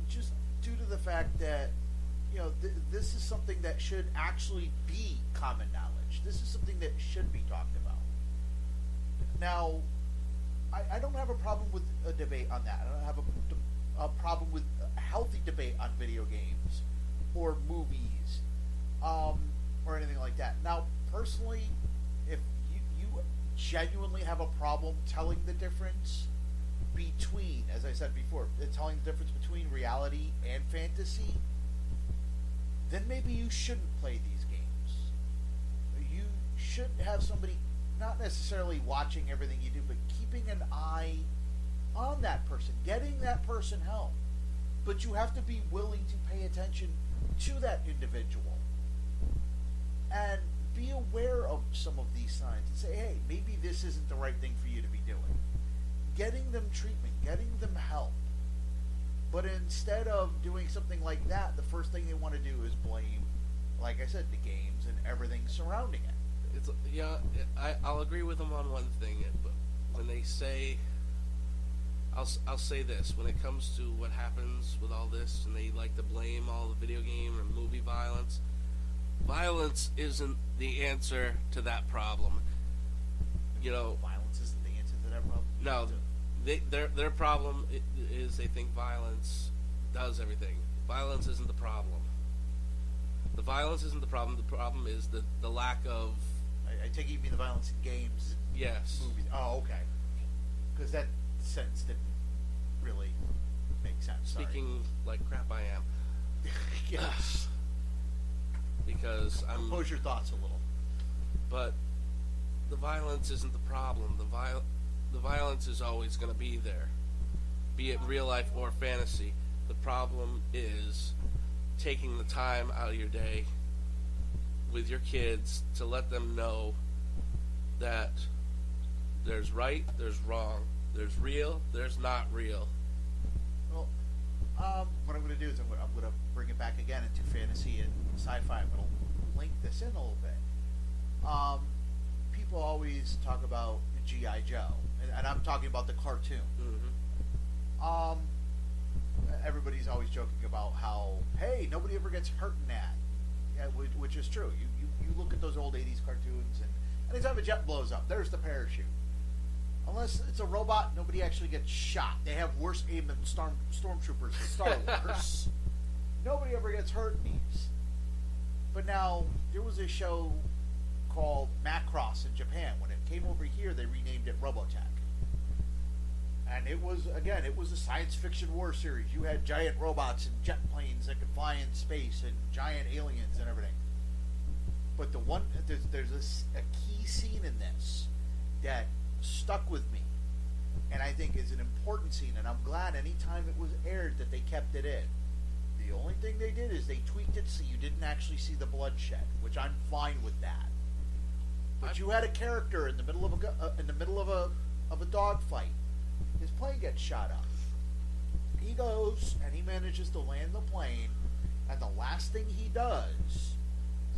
Just due to the fact that, this is something that should actually be common knowledge. This is something that should be talked about. Now, I don't have a problem with a debate on that. I don't have a problem with a healthy debate on video games or movies, or anything like that. Now, personally, if you genuinely have a problem telling the difference between, as I said before, telling the difference between reality and fantasy, then maybe you shouldn't play these games. You should have somebody not necessarily watching everything you do, but keeping an eye on that person, getting that person help. But you have to be willing to pay attention to that individual and be aware of some of these signs and say, hey, maybe this isn't the right thing for you to be doing. Getting them treatment, getting them help. But instead of doing something like that, the first thing they want to do is blame, like I said, the games and everything surrounding it. I'll agree with them on one thing, but when they say, I'll say this, when it comes to what happens with all this, and they like to blame all the video game or movie violence, violence isn't the answer to that problem. Violence isn't the answer to that problem? No, their problem is they think violence does everything. Violence isn't the problem. The violence isn't the problem. The problem is the lack of... I take it you mean the violence in games and yes. movies. Oh, okay. Because that sentence didn't really make sense. Speaking like crap I am. Yes. Because I'm... Compose your thoughts a little. But the violence isn't the problem. The violence is always going to be there, be it real life or fantasy. The problem is taking the time out of your day with your kids to let them know that there's right, there's wrong, there's real, there's not real. Well, what I'm going to do is I'm going to bring it back again into fantasy and sci-fi. I'm going to link this in a little bit. People always talk about G.I. Joe, and I'm talking about the cartoon. Mm-hmm. Everybody's always joking about how, hey, nobody ever gets hurt in that. Yeah, which is true. You look at those old 80s cartoons, and anytime a jet blows up, there's the parachute. Unless it's a robot, nobody actually gets shot. They have worse aim than stormtroopers in Star Wars. Nobody ever gets hurt in these. But now, there was a show called Macross in Japan. When it came over here, they renamed it Robotech. And it was a science fiction war series. You had giant robots and jet planes that could fly in space and giant aliens and everything. But there's a key scene in this that stuck with me, and I think is an important scene, and I'm glad anytime it was aired that they kept it in. The only thing they did is they tweaked it so you didn't actually see the bloodshed, which I'm fine with that. But you had a character in the middle of a dogfight. His plane gets shot up. He goes and he manages to land the plane, and the last thing he does is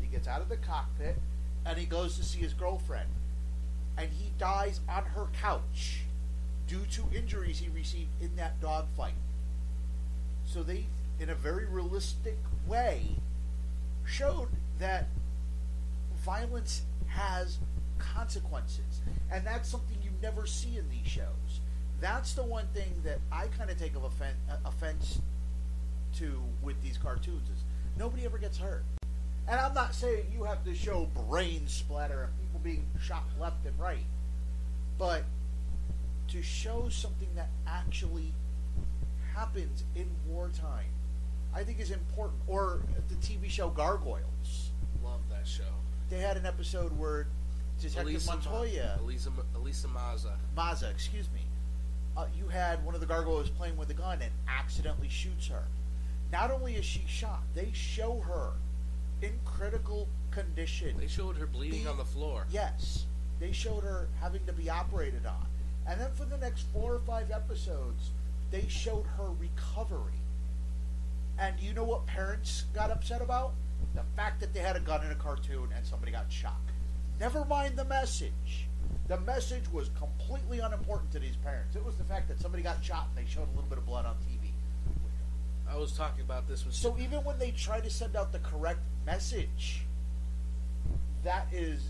he gets out of the cockpit and he goes to see his girlfriend, and he dies on her couch due to injuries he received in that dogfight. So they, in a very realistic way, showed that violence has consequences, and that's something you never see in these shows. That's the one thing that I kind of take of offense to with these cartoons is nobody ever gets hurt. And I'm not saying you have to show brain splatter and people being shot left and right, but to show something that actually happens in wartime, I think is important. Or the TV show Gargoyles. Love that show. They had an episode where Detective Montoya... Elisa Maza, excuse me. You had one of the gargoyles playing with a gun and accidentally shoots her. Not only is she shot, they show her in critical condition. They showed her bleeding on the floor. Yes. They showed her having to be operated on. And then for the next 4 or 5 episodes, they showed her recovery. And you know what parents got upset about? The fact that they had a gun in a cartoon and somebody got shot. Never mind the message. The message was completely unimportant to these parents. It was the fact that somebody got shot and they showed a little bit of blood on TV. I was talking about this with. So even when they try to send out the correct message, that is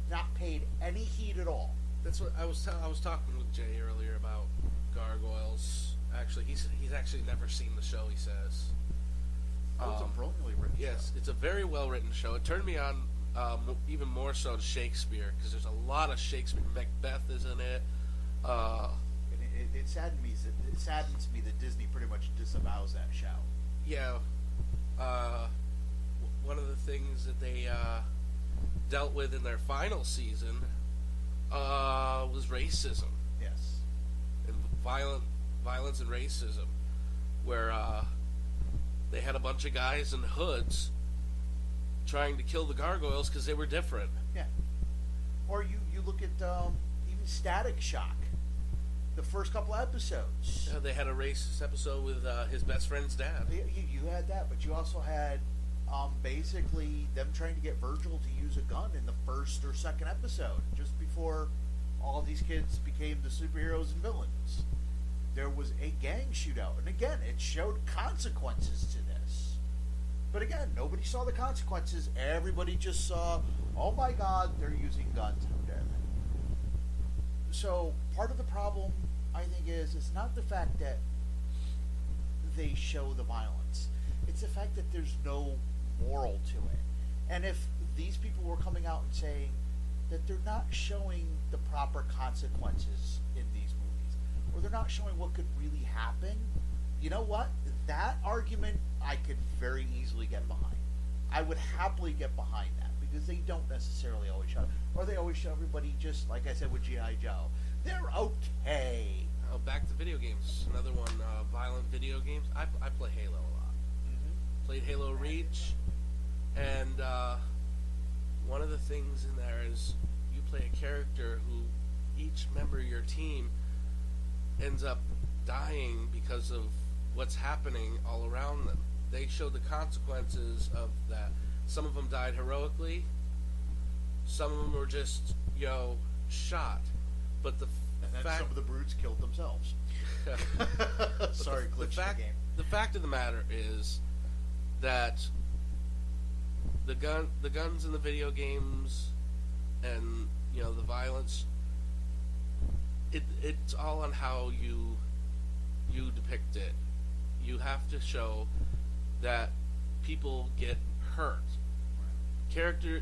not paid any heed at all. That's what I was. I was talking with Jay earlier about gargoyles. Actually, he's actually never seen the show. He says. It's a brilliantly written Yes, show. it's a very well written show. It turned me on even more so to Shakespeare because there's a lot of Shakespeare. Macbeth is in it. And it saddens me that Disney pretty much disavows that show. Yeah, one of the things that they dealt with in their final season was racism. Yes. And violence and racism, where they had a bunch of guys in hoods trying to kill the gargoyles because they were different. Yeah. Or you look at even Static Shock, the first couple episodes. Yeah, they had a racist episode with his best friend's dad. You had that, but you also had basically them trying to get Virgil to use a gun in the first or second episode, just before all these kids became the superheroes and villains. There was a gang shootout, and again, it showed consequences to this. But again, nobody saw the consequences. Everybody just saw, oh my God, they're using guns. How dare they? So part of the problem, I think, is it's not the fact that they show the violence. It's the fact that there's no moral to it. And if these people were coming out and saying that they're not showing the proper consequences in these movies, or they're not showing what could really happen, you know what? That argument I could very easily get behind. I would happily get behind that because they don't necessarily always show, or they always show everybody just like I said with G.I. Joe. They're okay. Oh, back to video games. Another one, violent video games. I play Halo a lot. Mm-hmm. Played Halo Reach, and one of the things in there is you play a character who each member of your team ends up dying because of what's happening all around them. They show the consequences of that. Some of them died heroically. Some of them were just, shot. But the And then fact, some of the brutes killed themselves. Sorry, glitched the game. The fact of the matter is that the guns in the video games, and the violence. It's all on how you depict it. You have to show that people get hurt. Character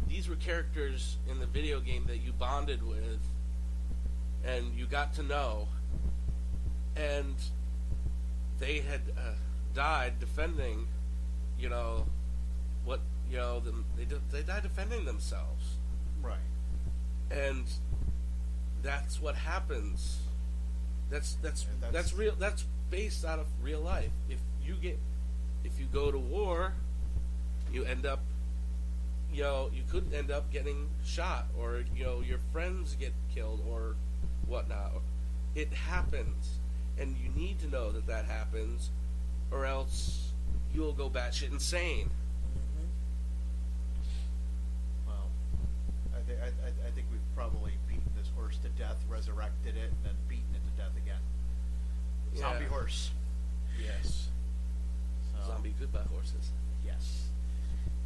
these were characters in the video game that you bonded with, and you got to know, and they had died defending, they died defending themselves, Right. and that's what happens. That's real. That's based out of real life. If you go to war, you end up, you could end up getting shot, or your friends get killed, or whatnot. It happens, and you need to know that happens, or else you'll go batshit insane. Mm-hmm. Well, I think we've probably beaten this horse to death, resurrected it, and then beaten it to death again. Zombie Yeah. horse. Yes. So, Zombie goodbye horses. Yes.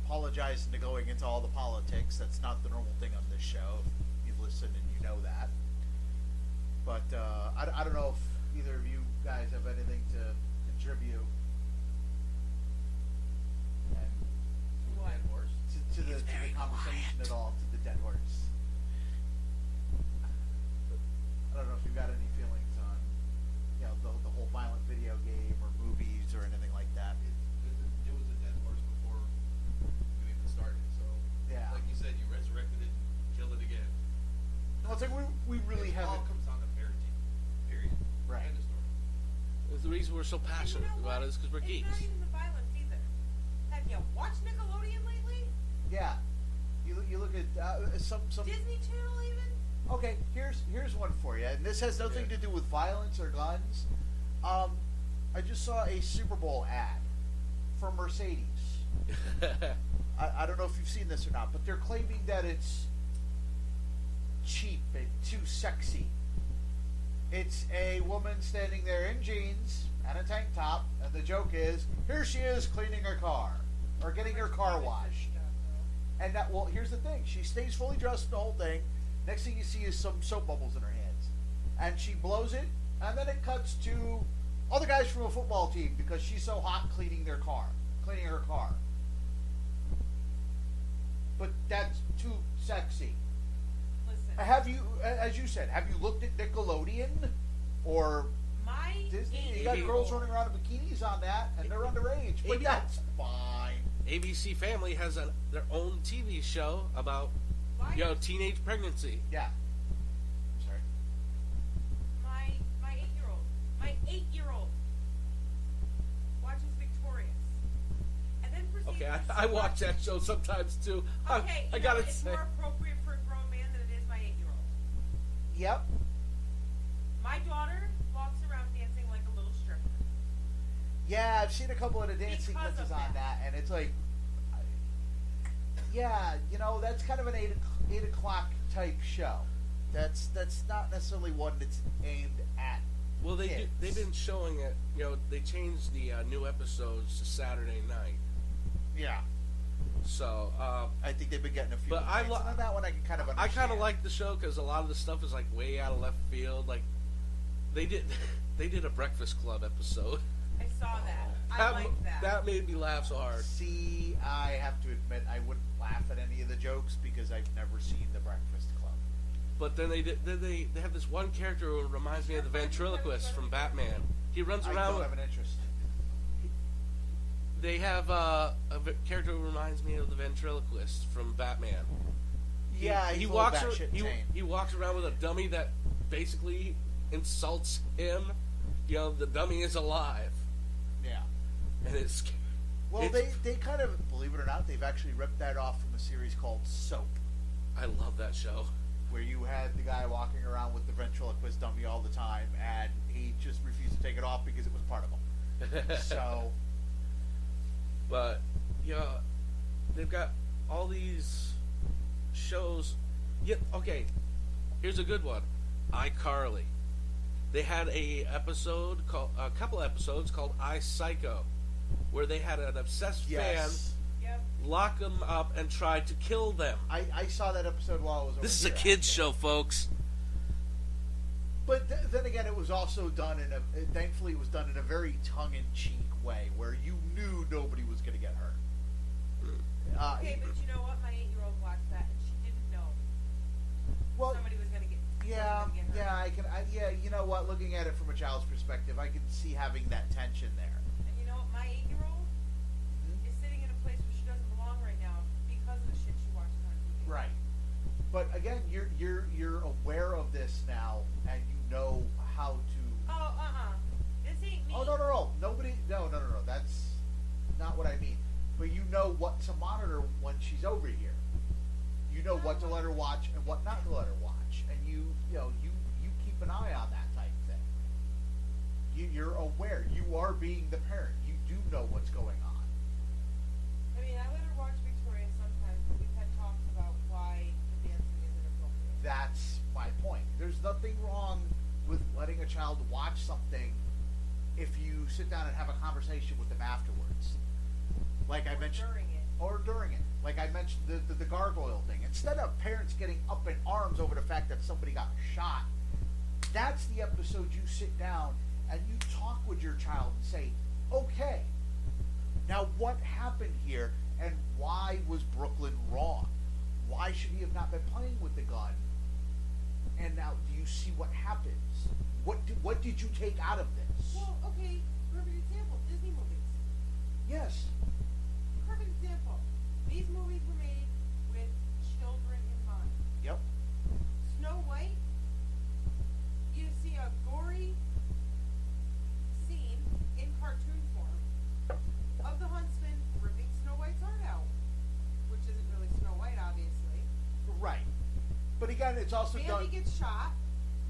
Apologizing to going into all the politics. That's not the normal thing on this show. You listen and you know that. But I don't know if either of you guys have anything to contribute. And What? Dead horse. to the conversation at all, to the dead horse. I don't know if you've got any feelings on, the whole violent video game or movies or anything like that. It was a dead horse before you even started. So, Yeah. like you said, you resurrected it, killed it again. Well, it's like we really It all haven't. comes down to parenting. Period. Right. End of story. The reason we're so And you passionate know about what? it is because we're It's geeks. not even the violence either. Have you watched Nickelodeon lately? Yeah. You look at some. Disney Channel even? Okay, here's one for you, and this has nothing to do with violence or guns. I just saw a Super Bowl ad for Mercedes. I don't know if you've seen this or not, but they're claiming that it's sexy. It's a woman standing there in jeans and a tank top, and the joke is, here she is cleaning her car, or getting her car washed. And that, well, here's the thing. She stays fully dressed in the whole thing. Next thing you see is some soap bubbles in her hands. And she blows it, and then it cuts to other guys from a football team because she's so hot cleaning her car. But that's too sexy. Listen. Have you, as you said, have you looked at Nickelodeon or My Disney? You got girls running around in bikinis on that, and they're underage. But that's fine. ABC Family has their own TV show about teenage pregnancy. Yeah. I'm sorry. My 8-year-old watches Victorious, and then proceeds. Okay, to I watch that show sometimes too. Okay, I gotta it's say. more appropriate for a grown man than it is my 8-year-old. Yep. My daughter walks around dancing like a little stripper. Yeah, I've seen a couple of the dance Because sequences of on that, and it's like, yeah, that's kind of an 8 o'clock type show. That's not necessarily one that's aimed at. Well, kids. they've been showing it. They changed the new episodes to Saturday night. Yeah. So I think they've been getting a few. But I complaints, and on that one I can kind of understand. I kind of like the show because a lot of the stuff is like way out of left field. Like they did a Breakfast Club episode. I saw that. I liked that. That made me laugh so hard. See, I have to admit, I wouldn't laugh at any of the jokes because I've never seen The Breakfast Club. But then they have this one character who reminds me of the ventriloquist from Batman. He runs I around don't with. have an interest. They have a character who reminds me of the ventriloquist from Batman. Yeah, he he's walks. insane. He walks around with a dummy that basically insults him. The dummy is alive, Yeah. and it's. Well, they kind of, believe it or not, they've actually ripped that off from a series called Soap, I love that show. where you had the guy walking around with the ventriloquist dummy all the time, and he just refused to take it off because it was part of him. So, But they've got all these shows. Yeah, okay. Here's a good one. iCarly. They had a couple episodes called iPsycho, where they had an obsessed yes. Yep. fan lock them up and try to kill them. I saw that episode while I was over This is a here, kids actually. show, folks. But then again, it was also done thankfully it was done in a very tongue-in-cheek way, where you knew nobody was going to get hurt. Okay, but you know what? My 8-year-old watched that, and she didn't know Well, somebody was going to get. yeah, was gonna get hurt. yeah, you know what? Looking at it from a child's perspective, I can see having that tension there. And you know what? My 8-year-old is sitting in a place where she doesn't belong right now because of the shit she watches on TV. Right. But again, you're aware of this now, and you know how to. Oh, this ain't me. Oh no! Nobody. No. That's not what I mean. But you know what to monitor when she's over here. You know what to let her watch and what not to let her watch, and you keep an eye on that type thing. You're aware. You are being the parent. You do know what's going on. I mean, I let her watch Victoria sometimes, but we've had talks about why the dancing isn't appropriate. That's my point. There's nothing wrong with letting a child watch something if you sit down and have a conversation with them afterwards. Like I mentioned, during it. Like I mentioned the gargoyle thing. Instead of parents getting up in arms over the fact that somebody got shot, that's the episode you sit down and you talk with your child and say, okay, now what happened here and why was Brooklyn wrong? Why should he have not been playing with the gun? And now do you see what happens? What did you take out of this? Well, okay, perfect example, Disney movies. Yes. Perfect example. These movies were made with children in mind. Yep. Snow White, you see a gory scene in cartoon form of the huntsman ripping Snow White's heart out, which isn't really Snow White, obviously. Right. But again, it's also Bambi done. gets shot.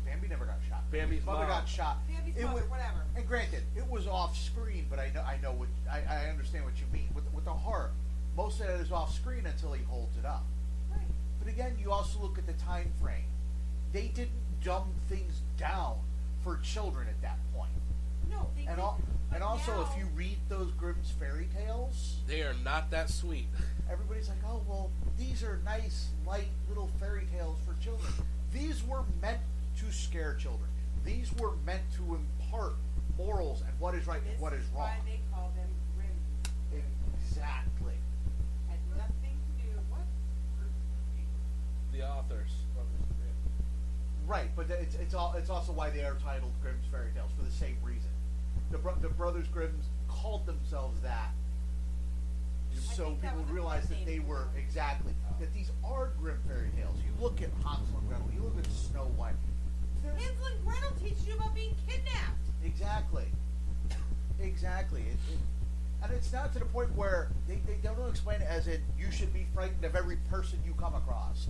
Bambi never got shot. Bambi's mother mom. got shot. Bambi's It mother, was- whatever. And granted, it was off screen, but I know what I understand what you mean with the horror. Most of it is off screen until he holds it up. Right. But again, you also look at the time frame. they didn't dumb things down for children at that point. No, they And didn't. all, But and also, now, if you read those Grimm's fairy tales, They are not that sweet. everybody's like, "Oh, well, these are nice, light little fairy tales for children." These were meant to scare children. These were meant to impart morals and what is right this and what is is wrong. why they call them Grimm. Exactly. Had nothing to do what? The authors. Right, but it's also why they are titled Grimm's fairy tales for the same reason. The Brothers Grimm's called themselves that, so think that people was would a realize fun that name they for were them. exactly that these are Grimm fairy tales. You look at Hansel and Gretel, you look at Snow White. They're- Hansel and Gretel teach you about being kidnapped. Exactly. And it's not to the point where they don't explain it as in you should be frightened of every person you come across.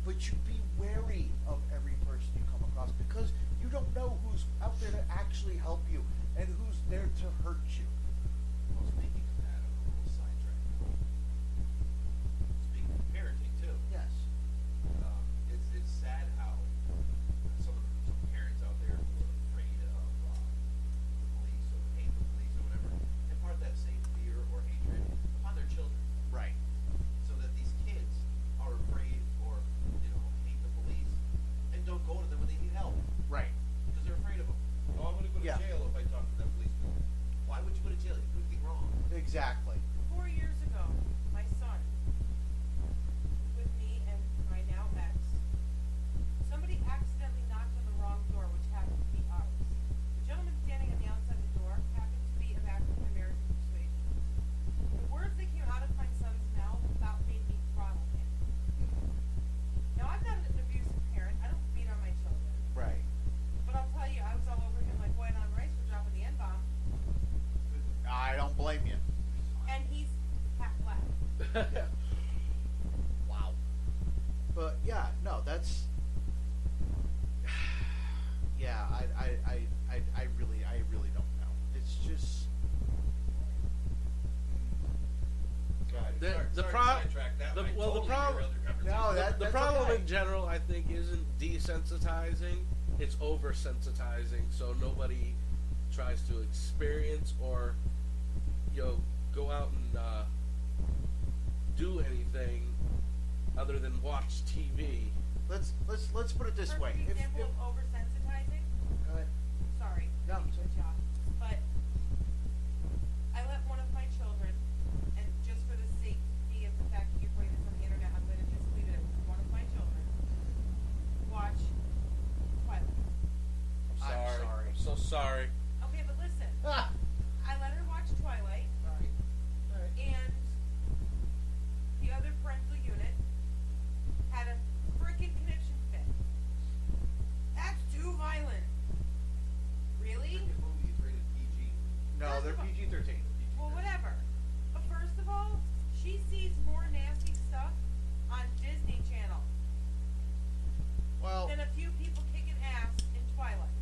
But you be wary of every person you come across because you don't know who's out there to actually help you and who's there to hurt you. Well, speaking of that, I'm a little sidetracked. Speaking of parenting too, Yes. it's sad how some parents out there who are afraid of the police or hate the police or whatever impart that same fear or hatred upon their children, Right. so that these kids are afraid or hate the police and don't go to them when they need help Right. because they're afraid of them. Oh, I'm going to go to Yeah. jail if I talk to that policeman. Why would you go to jail? You do anything wrong. Exactly. 4 years ago, my son, with me and my now ex, somebody accidentally knocked on the wrong door, which happened to be ours. The gentleman standing on the outside of the door happened to be of African American persuasion. The words that came out of my son's mouth about made me throttle him. Now, I'm not an abusive parent. I don't beat on my children. Right. But I'll tell you, I was all over him like white on rice for dropping the N-bomb. I don't blame you. And he's half black. Wow. But yeah, no, that's yeah. I really don't know. It's just The- Sorry the to pro- sidetrack that. the- Might well, the totally problem- derail your conversation. No, The that's problem okay. in general, I think, isn't desensitizing; it's oversensitizing. So nobody tries to experience or, go out and do anything other than watch TV. let's put it this way. Perfect example of oversensitizing. Go ahead. Sorry, No, I need to it's cut you off. But I let one of my children, and just for the safety of the fact that you're putting this on the internet, I'm going to just leave it at one of my children, watch Twilight. I'm sorry. I'm so sorry. Okay, but listen, Ah. I let her watch Twilight, Alright. and the other parental unit had a frickin' conniption fit. That's too violent. Really? Freaking movies rated PG. No, First they're of all- PG-13. Well, whatever. But first of all, she sees more nasty stuff on Disney Channel Well, than a few people kicking ass in Twilight.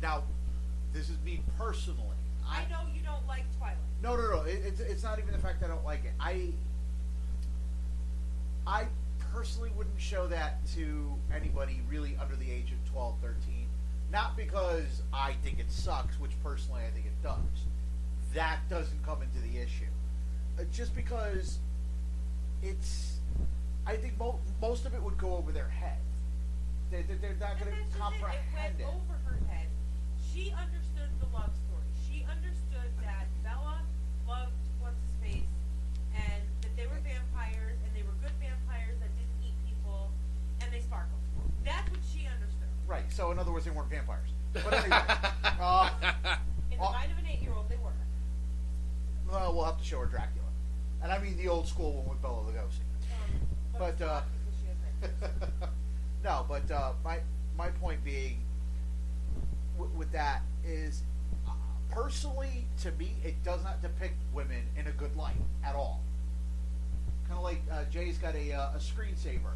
now this is me personally. I know you don't like Twilight. No. It's not even the fact that I don't like it. I personally wouldn't show that to anybody really under the age of 12, 13. Not because I think it sucks, which personally I think it does. That doesn't come into the issue. Just because I think most of it would go over their head. They're not going And that's to just comprehend it. It it. went over her head. She understood the love story. She understood that Bella loved what's-his-face, and that they were vampires, and they were good vampires that didn't eat people, and they sparkled. That's what she understood. Right. So in other words, they weren't vampires. But anyway, In the mind of an 8-year-old, they were. well, we'll have to show her Dracula, and I mean the old school one with Bela Lugosi. But, it's not because she has nightmares. No, but my point being with that is, personally, to me, it does not depict women in a good light at all. Kind of like Jay's got a screensaver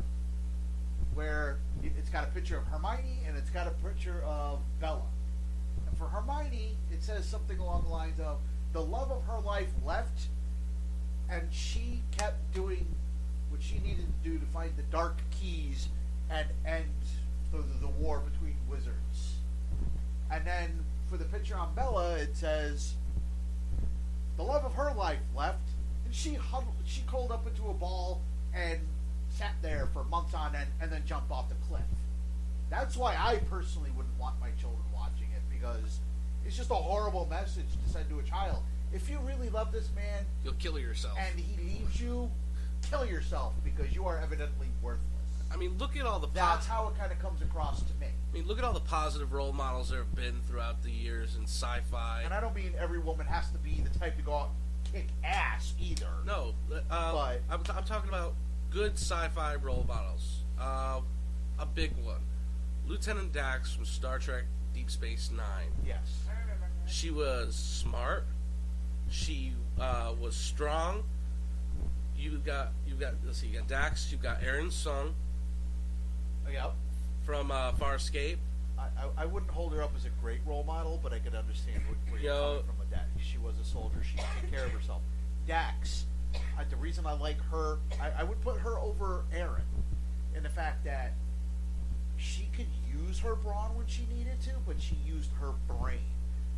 where it's got a picture of Hermione and it's got a picture of Bella. And for Hermione, it says something along the lines of, the love of her life left, and she kept doing what she needed to do to find the dark keys and end the war between wizards. And then for the picture on Bella, it says the love of her life left, and she curled up into a ball and sat there for months on end, and then jumped off the cliff. That's why I personally wouldn't want my children watching it, because it's just a horrible message to send to a child. If you really love this man, You'll kill yourself. and he leaves you, kill yourself, because you are evidently worthless. I mean, look at all the. That's how it kind of comes across to me. I mean, look at all the positive role models there have been throughout the years in sci-fi. And I don't mean every woman has to be the type to go out and kick ass either. No, But- I'm talking about good sci-fi role models. A big one, Lieutenant Dax from Star Trek Deep Space Nine. Yes. I remember her. She was smart. She was strong. You got let's see, you got Dax. You got Aaron Sung Yep. from Far Escape. I wouldn't hold her up as a great role model, but I could understand where you're coming from with that. She was a soldier. She took care of herself. Dax, the reason I like her, I would put her over Aaron in the fact that she could use her brawn when she needed to, but she used her brain.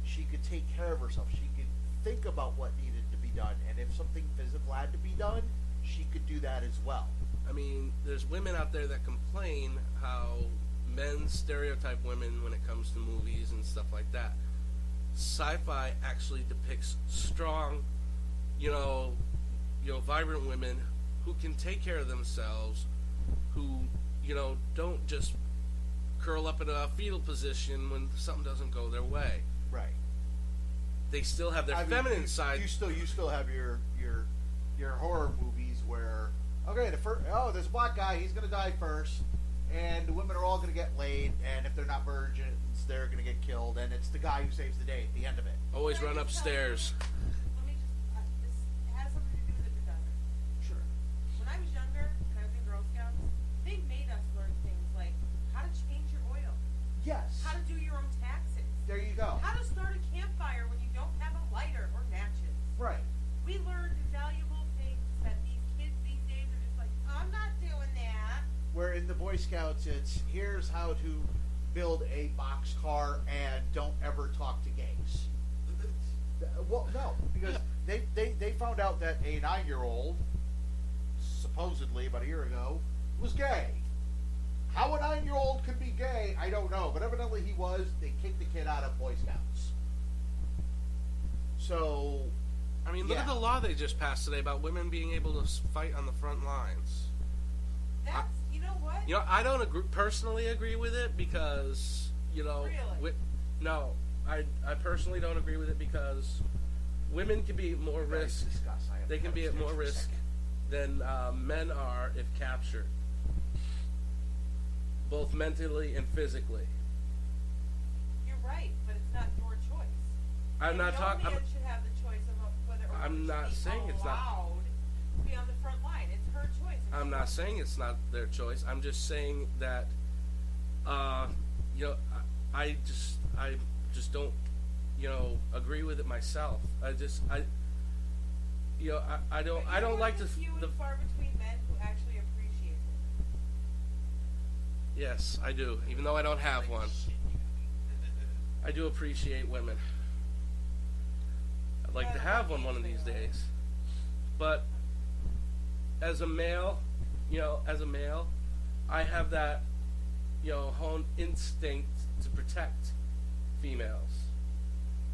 She could take care of herself. She could think about what needed to be done, and if something physical had to be done, she could do that as well. I mean, there's women out there that complain how men stereotype women when it comes to movies and stuff like that. Sci-fi actually depicts strong, vibrant women who can take care of themselves, who, don't just curl up in a fetal position when something doesn't go their way. Right. They still have their feminine side. You still have your horror movies where there's a black guy, he's gonna die first, and the women are all gonna get laid, and if they're not virgins, they're gonna get killed, and it's the guy who saves the day at the end of it. Always Can I run just tell you- upstairs. Let me just, this has something to do with it doesn't. Sure. When I was younger and I was in Girl Scouts, they made us learn things like how to change your oil, Yes. how to do your own taxes, There you go. how to start a campfire when you don't have a lighter or matches. Right. We learned valuable things that these kids these days are just like, I'm not doing that. Where in the Boy Scouts, it's here's how to build a boxcar and don't ever talk to gays. Well, no, because they found out that a 9-year-old, supposedly about a year ago, was gay. How a 9-year-old could be gay, I don't know, but evidently he was. They kicked the kid out of Boy Scouts. So, I mean, look yeah. at the law they just passed today about women being able to fight on the front lines. That's, you know what? I don't personally agree with it because, Really? I personally don't agree with it because women can be at more risk. They can be at more risk than men are if captured, both mentally and physically. You're right, but it's not your choice. I'm And not no talking. man should have the choice of whether or I'm not not he should be saying it's not- allowed to be on the front line. It's her choice. and I'm she not wants- saying it's not their choice. I'm just saying that, I just don't, agree with it myself. I don't like to. But you The, and far between men who actually appreciate it. yes, I do. Even though I don't have one, I do appreciate women. I'd like to have one of these days. But as a male, I have that, honed instinct to protect females.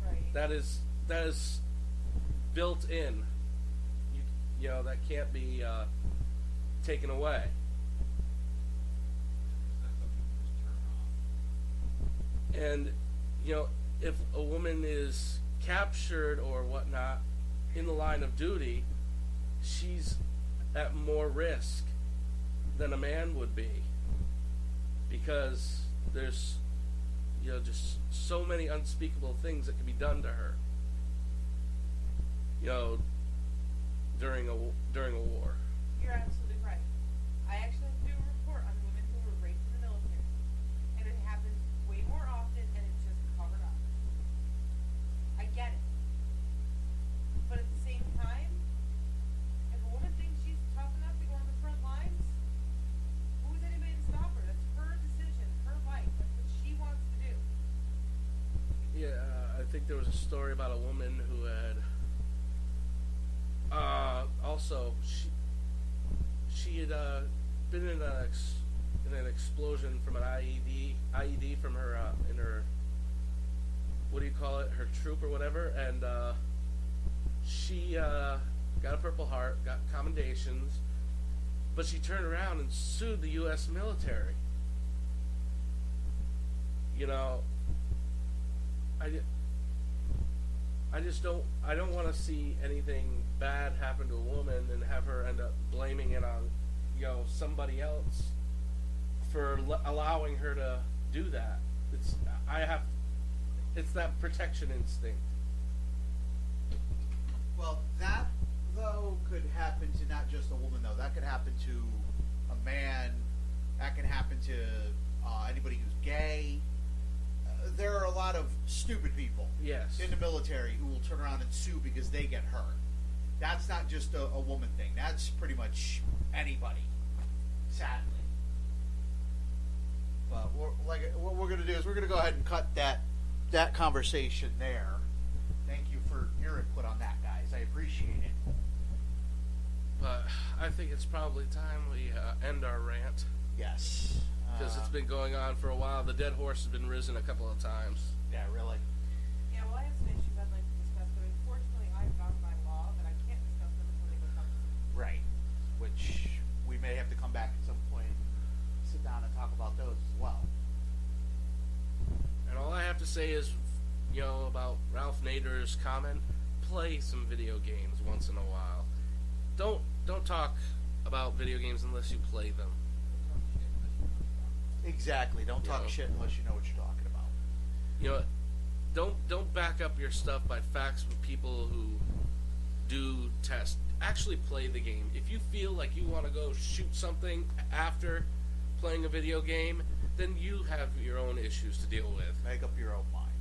Right. That is built in. That can't be taken away. And if a woman is captured or whatnot in the line of duty, she's at more risk than a man would be, because there's just so many unspeakable things that can be done to her during a war. You're absolutely right. I actually have to do a report on women who were raped in the military. And it happens way more often and it's just covered up. I get it. But at the same time, if a woman thinks she's tough enough to go on the front lines, who is anybody to stop her? That's Yeah, I think there was a story about a woman who had also she had been in an explosion from an IED from her in her, what do you call it, her troop or whatever, and she got a Purple Heart, got commendations, but she turned around and sued the U.S. military. You know, I just don't want to see anything bad happen to a woman and have her end up blaming it on, you know, somebody else for allowing her to do that. It's that protection instinct. Well, that, though, could happen to not just a woman, though. That could happen to a man. That can happen to anybody who's gay. There are a lot of stupid people in the military who will turn around and sue because they get hurt. That's not just a woman thing. That's pretty much anybody, sadly. But what we're going to do is we're going to go ahead and cut that conversation there. Thank you for your input on that, guys. I appreciate it. But I think it's probably time we end our rant. Yes. Because it's been going on for a while. The dead horse has been risen a couple of times. Yeah, really. Yeah, well, I have some issues I'd like to discuss, but unfortunately, I've gone by law that I can't discuss them until they go public. Right. Which we may have to come back at some point, sit down and talk about those as well. And all I have to say is, you know, about Ralph Nader's comment, play some video games once in a while. Don't talk about video games unless you play them. Exactly. Don't talk shit unless you know what you're talking about. You know, don't back up your stuff by facts with people who do test. Actually play the game. If you feel like you want to go shoot something after playing a video game, then you have your own issues to deal with. Make up your own mind.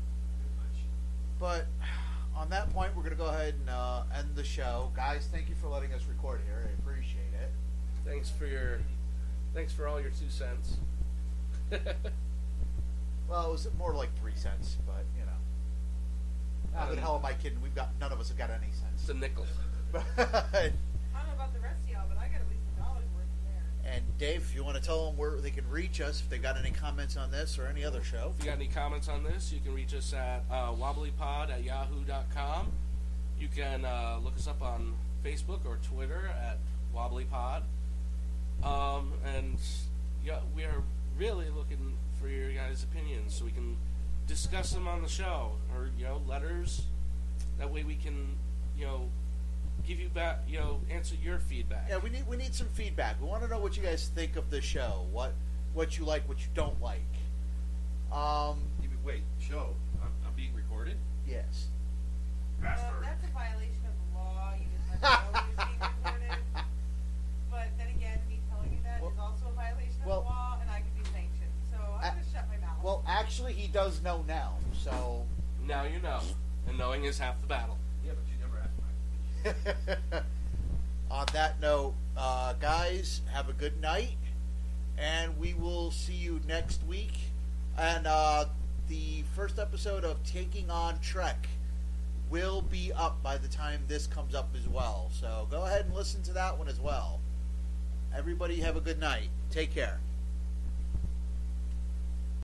But on that point, we're going to go ahead and end the show. Guys, thank you for letting us record here. I appreciate it. Thanks for all your 2 cents. Well, it was more like 3 cents, but you know, how the hell am I kidding? None of us have got any cents. It's a nickel. But, I don't know about the rest of y'all, but I got at least $1 worth in there. and Dave, if you want to tell them where they can reach us, if they've got any comments on this or any other show. If you got any comments on this, you can reach us at wobblypod@yahoo.com. You can look us up on Facebook or Twitter at Wobblypod. And yeah, we are really looking for your guys' opinions so we can discuss them on the show, or letters. That way we can give you back, answer your feedback. Yeah, we need some feedback. We want to know what you guys think of the show. What you like, what you don't like. Wait, show? I'm being recorded? Yes. Well, that's a violation of the law. You just have to know you're being recorded. But then again, me telling you that is also a violation of the law, and I could be sanctioned. So I'm going to shut my mouth. Well, actually, he does know now. So now you know, and knowing is half the battle. Yeah, but you never asked my. On that note, guys, have a good night, and we will see you next week. And the first episode of Taking on Trek will be up by the time this comes up as well. So go ahead and listen to that one as well. Everybody have a good night. Take care.